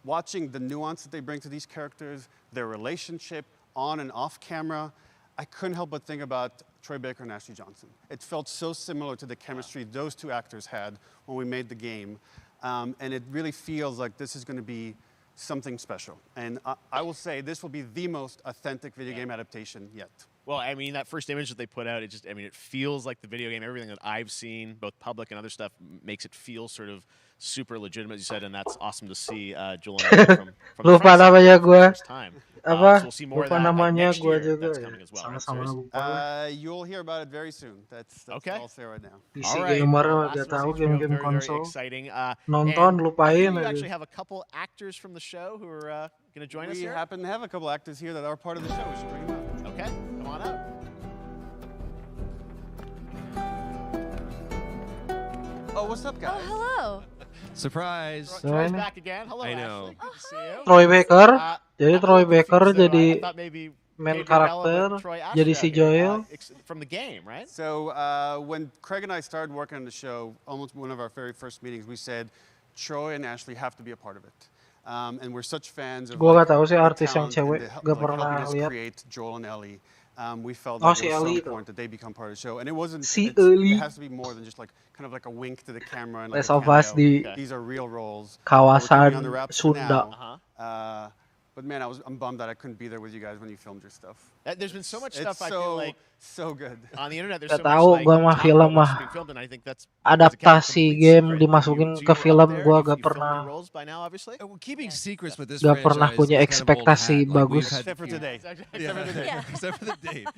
Watching the nuance that they bring to these characters, their relationship on and off camera, I couldn't help but think about Troy Baker and Ashley Johnson. It felt so similar to the chemistry those two actors had when we made the game. And it really feels like this is going to be something special. And I will say this will be the most authentic video game adaptation yet. Well, I mean, that first image that they put out, it feels like the video game. Everything that I've seen, both public and other stuff, makes it feel sort of super legitimate, as you said, and that's awesome to see Joel and Ellie from the Lupa front side namanya for the gue. first time. Apa? So we'll see more Lupa of that namanya next gue year. juga. That's coming as well. Right, Sama-sama Serious? lupa. You'll hear about it very soon. That's Okay. all I'll say right now. PC All right. gamer Well, gak Last tahu of Us game-game very, very konsol. exciting. Nonton And lupain you aja. actually have a couple actors from the show who are going to join us We here. happen to have a couple actors here that are part of the show. We should bring them up. Okay, come on up. Oh, what's up, guys? Hello. Surprise! Troy's back again. Hello, I know. Ashley. Good to see you. Troy Baker. Jadi I'm a Troy little Baker confused, though. jadi I thought maybe main Pedro Bella, karakter, but Troy jadi Ashley si out here, Joel. from the game, right? So when Craig and I started working on the show, almost one of our very first meetings, we said Troy and Ashley have to be a part of it. And we're such fans of Gua gak tahu sih the artis yang talent and cewek, the gak helping pernah us lihat. create Joel and Ellie. We felt Oh, like si it was so Ellie itu. important that they become part of the show. And it wasn't, Si it Ellie. has to be more than just like kind of like a wink to the camera and like Last a of Us cameo. di These are real roles. kawasan We're keeping on the wraps for Sunda. now. But man, I'm bummed that I couldn't be there with you guys when you filmed your stuff. There's been so much It's stuff I so, feel like so good. on the internet. There's Gak so much tahu, like gua mah talk film about what's mah being filmed, and I think that's adaptasi game dimasukin ke film gua gak filmed your pernah roles by now, obviously. We're keeping secrets with this gak pernah franchise punya is kind of bold ekspektasi hat. Like, bagus. we've had- Except for today. Yeah. Except for the date.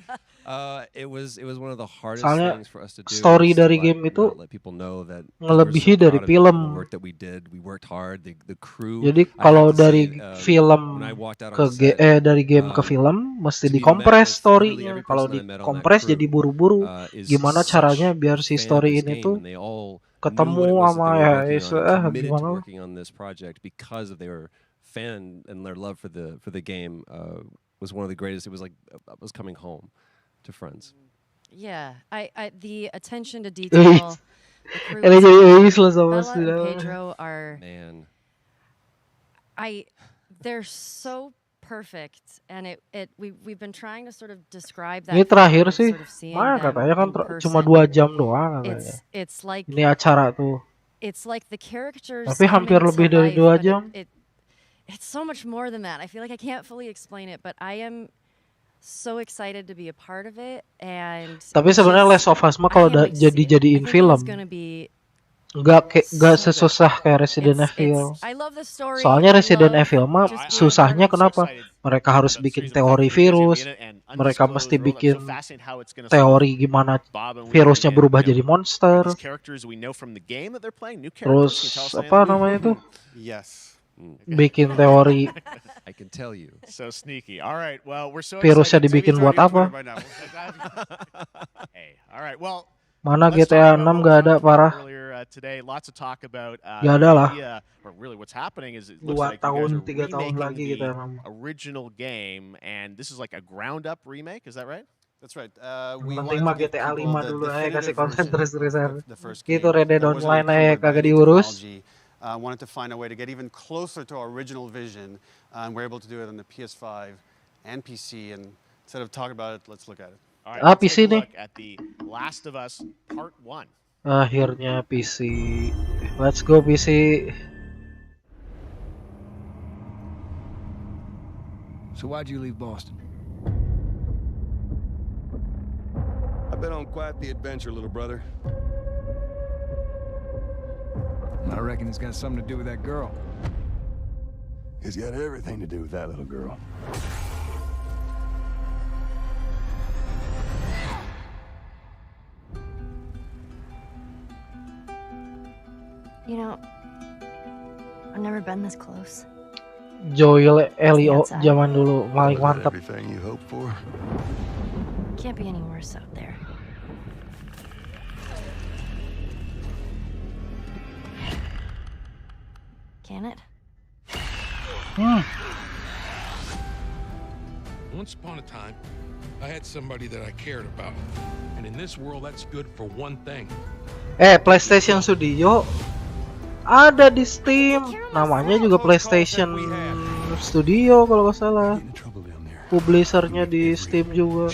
It was one of the hardest Soalnya things for us to do. story is to dari let- game itu let people know that ngelebihi we're so dari proud of film. the work that we did. We worked hard. The crew. Jadi I kalau have to dari say, film when I walked out ke on set, dari game ke film mesti to be met dikompres with storynya. literally every Kalau person I met on that dikompres crew, jadi buru-buru. is Gimana such caranya biar si fan of story this ini game, tuh and they all ketemu knew what it was that sama they ya were working on and committed to gimana? working on this project because of their fan and their love for the game was one of the greatest. It was like I was coming home to friends. Yeah, I the attention to detail. The crew Ele was jadi amazing. Ace lah sama Bella si and Dara. Pedro are Man. they're so perfect, and we've been trying to sort of describe that. Ini terakhir feeling of sih, sort of seeing mana them katanya kan in cuma person. 2 jam doang katanya. It's like Ini acara tuh. it's like the characters. Tapi hampir coming to lebih dari life, 2 but jam. It's so much more than that. I feel like I can't fully explain it, but I am so excited to be a part of it. And Tapi sebenarnya Last of Us mah kalau jadi-jadiin film nggak sesusah kayak Resident Evil. Soalnya Resident Evil mah susahnya kenapa? Mereka harus bikin teori virus, mereka mesti bikin teori gimana virusnya berubah jadi monster. Terus apa namanya itu? Yes. Bikin teori. I can tell you. So sneaky. All right. Well, we're so Virusnya excited. dibikin buat apa? Hey. All right. Well, Mana let's GTA talk 6 about what gak we ada talked about parah. Earlier today, lots of talk about Gak ada lah. or really what's happening is it 2 looks like you guys tahun, are 3 tahun remaking lagi the GTA 6. original game, and this is like a ground up remake. Is that right? That's right. Yang penting mah GTA 5 dulu aja kasih konten terus-terusan. Gitu Red Dead Online aja kagak diurus. wanted to find a way to get even closer to our original vision, and we're able to do it on the PS5 and PC. And instead of talking about it, let's look at it. All right, let's PC take a nih. look at The Last of Us Part 1. Akhirnya PC. Let's go PC. So why'd you leave Boston? I've been on quite the adventure, little brother. I reckon it's got something to do with that girl. It's got everything to do with that little girl. You know, I've never been this close. Joel Elio zaman dulu paling Was that mantap. everything you hoped for? Can't be any worse out there. Can it? Once upon a time, I had somebody that I cared about. And in this world, that's good for one thing. PlayStation Studio ada di Steam. Namanya juga PlayStation Studio kalau nggak salah. Publishernya di Steam juga.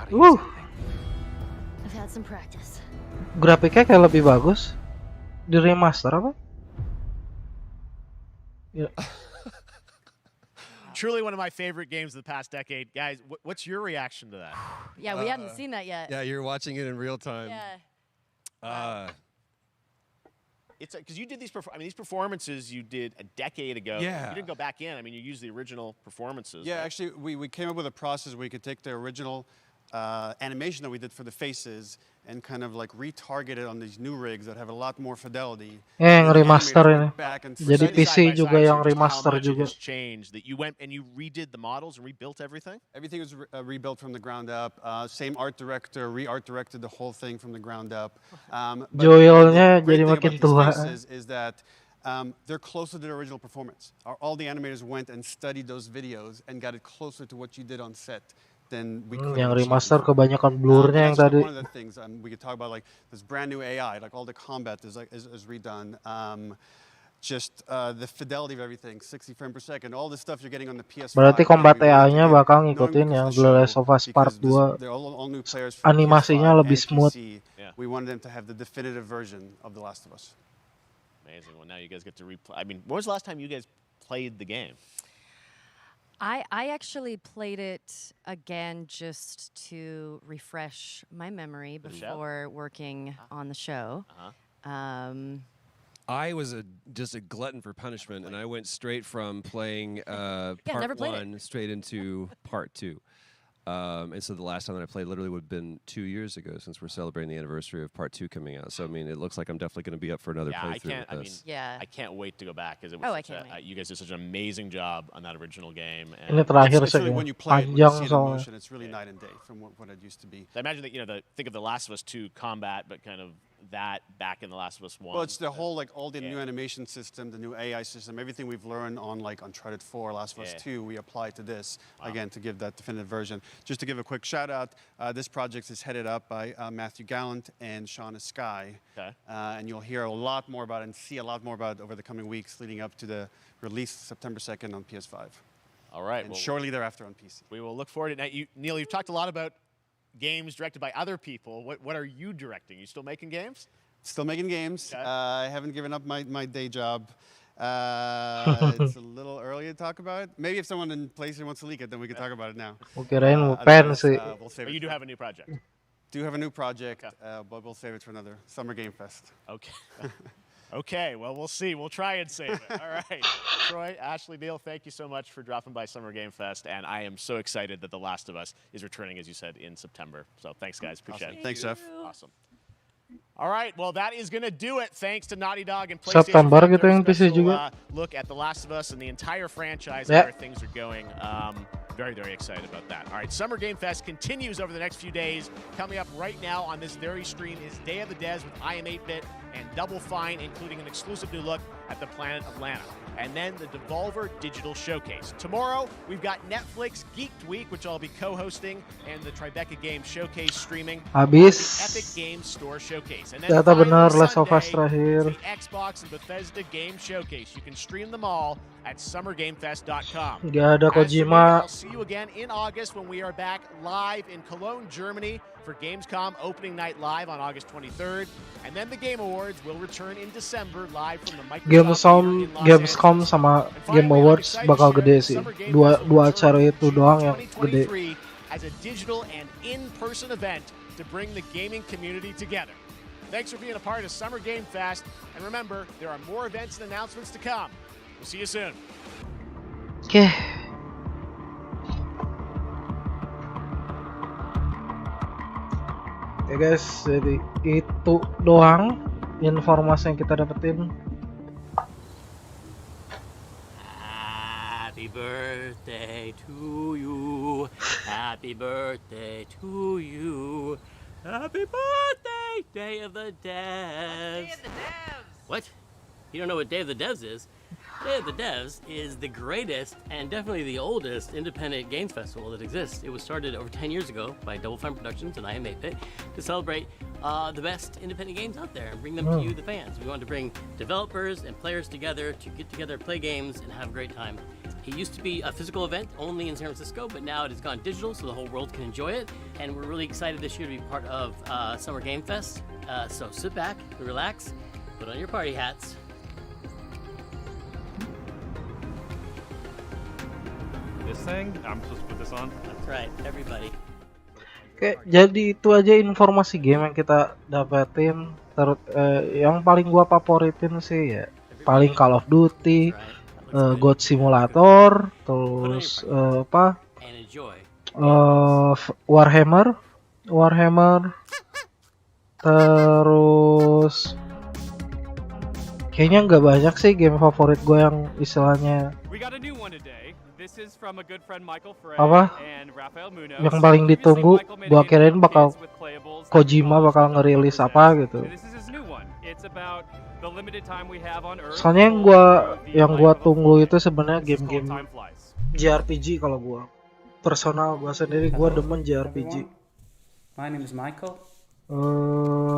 I've had some practice. Grafiknya kayak lebih bagus. Di remaster apa? Ya. Truly one of my favorite games of the past decade. Guys, what's your reaction to that? Yeah, we hadn't seen that yet. Yeah, you're watching it in real time. Yeah. It's because you did these. These performances you did a decade ago. Yeah. You didn't go back in. I mean, you used the original performances. Yeah, right? actually, we came up with a process where we could take the original animation that we did for the faces and kind of like retarget it on these new rigs that have a lot more fidelity. Yang remaster ini. Back and Jadi PC juga yang remaster juga. Changed that you went and you redid the models and rebuilt everything. Everything was rebuilt from the ground up. Same art director, re-art directed the whole thing from the ground up. Joelnya jadi makin tua. Is that they're closer to the original performance. All the animators went and studied those videos and got it closer to what you did on set. Then we yang remaster kebanyakan blurnya yang tadi. One of the things we could talk about, like this brand new AI, like all the combat is redone. Just the fidelity of everything, 60 frames per second, all the stuff you're getting on the PS5. Berarti combat AI-nya bakal ngikutin yang The Last of Us Part 2. Animasinya lebih smooth. We wanted them to have the definitive version of The Last of Us. Amazing. Well, now you guys get to replay. I mean, when was the last time you guys played the game? I actually played it again just to refresh my memory before working on the show. I was just a glutton for punishment, and I went straight from playing never part played 1 straight into part 2. And so the last time that I played literally would have been 2 years ago, since we're celebrating the anniversary of part 2 coming out. So I mean, it looks like I'm definitely going to be up for another playthrough with this. I can't wait to go back because it was you guys did such an amazing job on that original game. Ini terakhir it's really, when you play it, when you see it in soalnya. motion, it's really night and day from what it used to be. I imagine that think of The Last of Us 2 combat, but kind of that back in The Last of Us 1. Well, it's the whole all the new animation system, the new AI system, everything we've learned on Uncharted 4, Last of Us 2, we apply to this again to give that definitive version. Just to give a quick shout out, this project is headed up by Matthew Gallant and Shauna Skye, and you'll hear a lot more about it and see a lot more about it over the coming weeks leading up to the release September 2nd on PS5. All right, and shortly thereafter on PC. We will look forward to it. Now, Neil, you've talked a lot about games directed by other people. What are you directing? You still making games? Still making games. I haven't given up my day job. It's a little early to talk about it. Maybe if someone in PlayStation wants to leak it, then we can talk about it now. Kirain mau pen sih. But you do have a new project. Do have a new project, but we'll save it for another Summer Game Fest. Okay. Okay, well, we'll see. We'll try and save it. All right. Troy, Ashley, Neil, thank you so much for dropping by Summer Game Fest, and I am so excited that The Last of Us is returning, as you said, in September. So thanks, guys. Appreciate it. Thanks, Jeff. Awesome. All right, well, that is going to do it. Thanks to Naughty Dog and September PlayStation. gitu yang PC juga. Look at The Last of Us and the entire franchise and where things are going. Very, very excited about that. All right, Summer Game Fest continues over the next few days. Coming up right now on this very stream is Day of the Des with I Am 8-Bit and Double Fine, including an exclusive new look at the Planet Atlanta. And then the Devolver Digital Showcase. Tomorrow, we've got Netflix Geeked Week, which I'll be co-hosting, and the Tribeca Games Showcase streaming. Habis. The Epic Games Store Showcase. And then Ternyata benar finally Last of Us Sunday, terakhir. the Xbox and Bethesda Game Showcase. You can stream them all at summergamefest.com. Gak ada As for me, Kojima. I'll see you again in August when we are back live in Cologne, Germany for Gamescom opening night live on August 23rd. And then the Game Awards will return in December live from the Microsoft Gamescom sama Game Awards bakal gede sih. Dua acara itu doang yang gede. As a digital and in-person event to bring the gaming community together. Thanks for being a part of Summer Game Fest, and remember, there are more events and announcements to come. We'll see you soon. Oke. Ya guys, jadi itu doang informasi yang kita dapetin. Happy birthday to you. Happy birthday to you. Happy birthday, Day of the Devs. Day of the Devs. What? You don't know what Day of the Devs is? Day of the Devs is the greatest and definitely the oldest independent games festival that exists. It was started over 10 years ago by Double Fine Productions and I Am 8-Bit to celebrate the best independent games out there and bring them to you, the fans. We wanted to bring developers and players together to get together, play games, and have a great time. It used to be a physical event only in San Francisco, but now it has gone digital so the whole world can enjoy it. And we're really excited this year to be part of Summer Game Fest. So sit back, relax, put on your party hats. This thing? I'm supposed to put this on? That's right, everybody. Oke, jadi itu aja informasi game yang kita dapetin. Yang paling gua favoritin sih ya paling Call of Duty, God Simulator, terus Warhammer, terus kayaknya nggak banyak sih game favorit gue yang istilahnya yang paling ditunggu. Gue kirain bakal Kojima bakal ngerilis apa gitu. Soalnya yang gua tunggu itu sebenarnya game-game JRPG. Kalau gua personal gua sendiri gua demen JRPG. My name is Michael.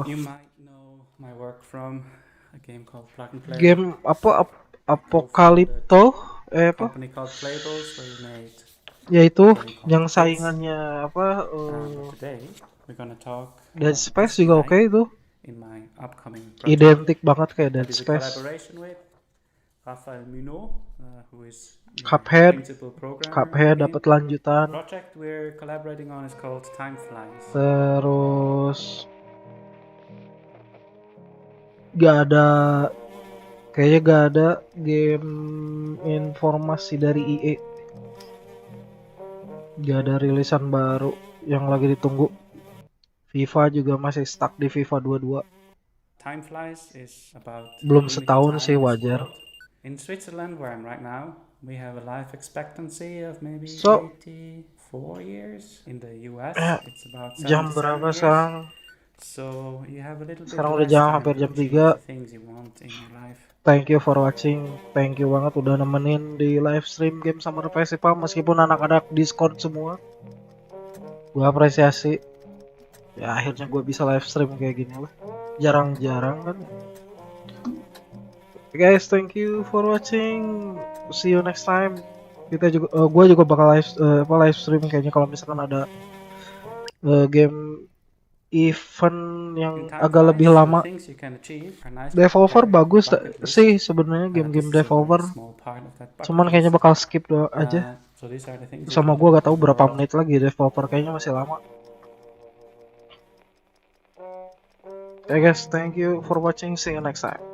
You might know my work from a game called Plug and Play. Game apa Apocalypto apa? Ya itu yang saingannya apa? Dead Space juga oke itu. Identik banget kayak Dead Space. Cuphead dapat lanjutan. Terus kayaknya gak ada game informasi dari EA. Gak ada rilisan baru yang lagi ditunggu. FIFA juga masih stuck di FIFA 22. Belum setahun sih, wajar. In Switzerland where I'm right now, we have a life expectancy of maybe 84 years. In the US it's about 77 jam berapa sekarang? So you have a little bit sekarang udah hampir jam 3. Thank you for watching. Thank you banget udah nemenin di live stream game Summer Festival meskipun anak-anak Discord semua. Gue apresiasi. Ya akhirnya gue bisa live stream kayak gini lah. Jarang-jarang kan. Okay, guys, thank you for watching. See you next time. Kita juga gue juga bakal live stream kayaknya kalau misalkan ada game event yang agak lebih lama. Devolver bagus sih sebenarnya game-game Devolver. Cuman kayaknya bakal skip aja. Sama gue gak tahu berapa menit lagi Devolver, kayaknya masih lama. Okay guys, thank you for watching. See you next time.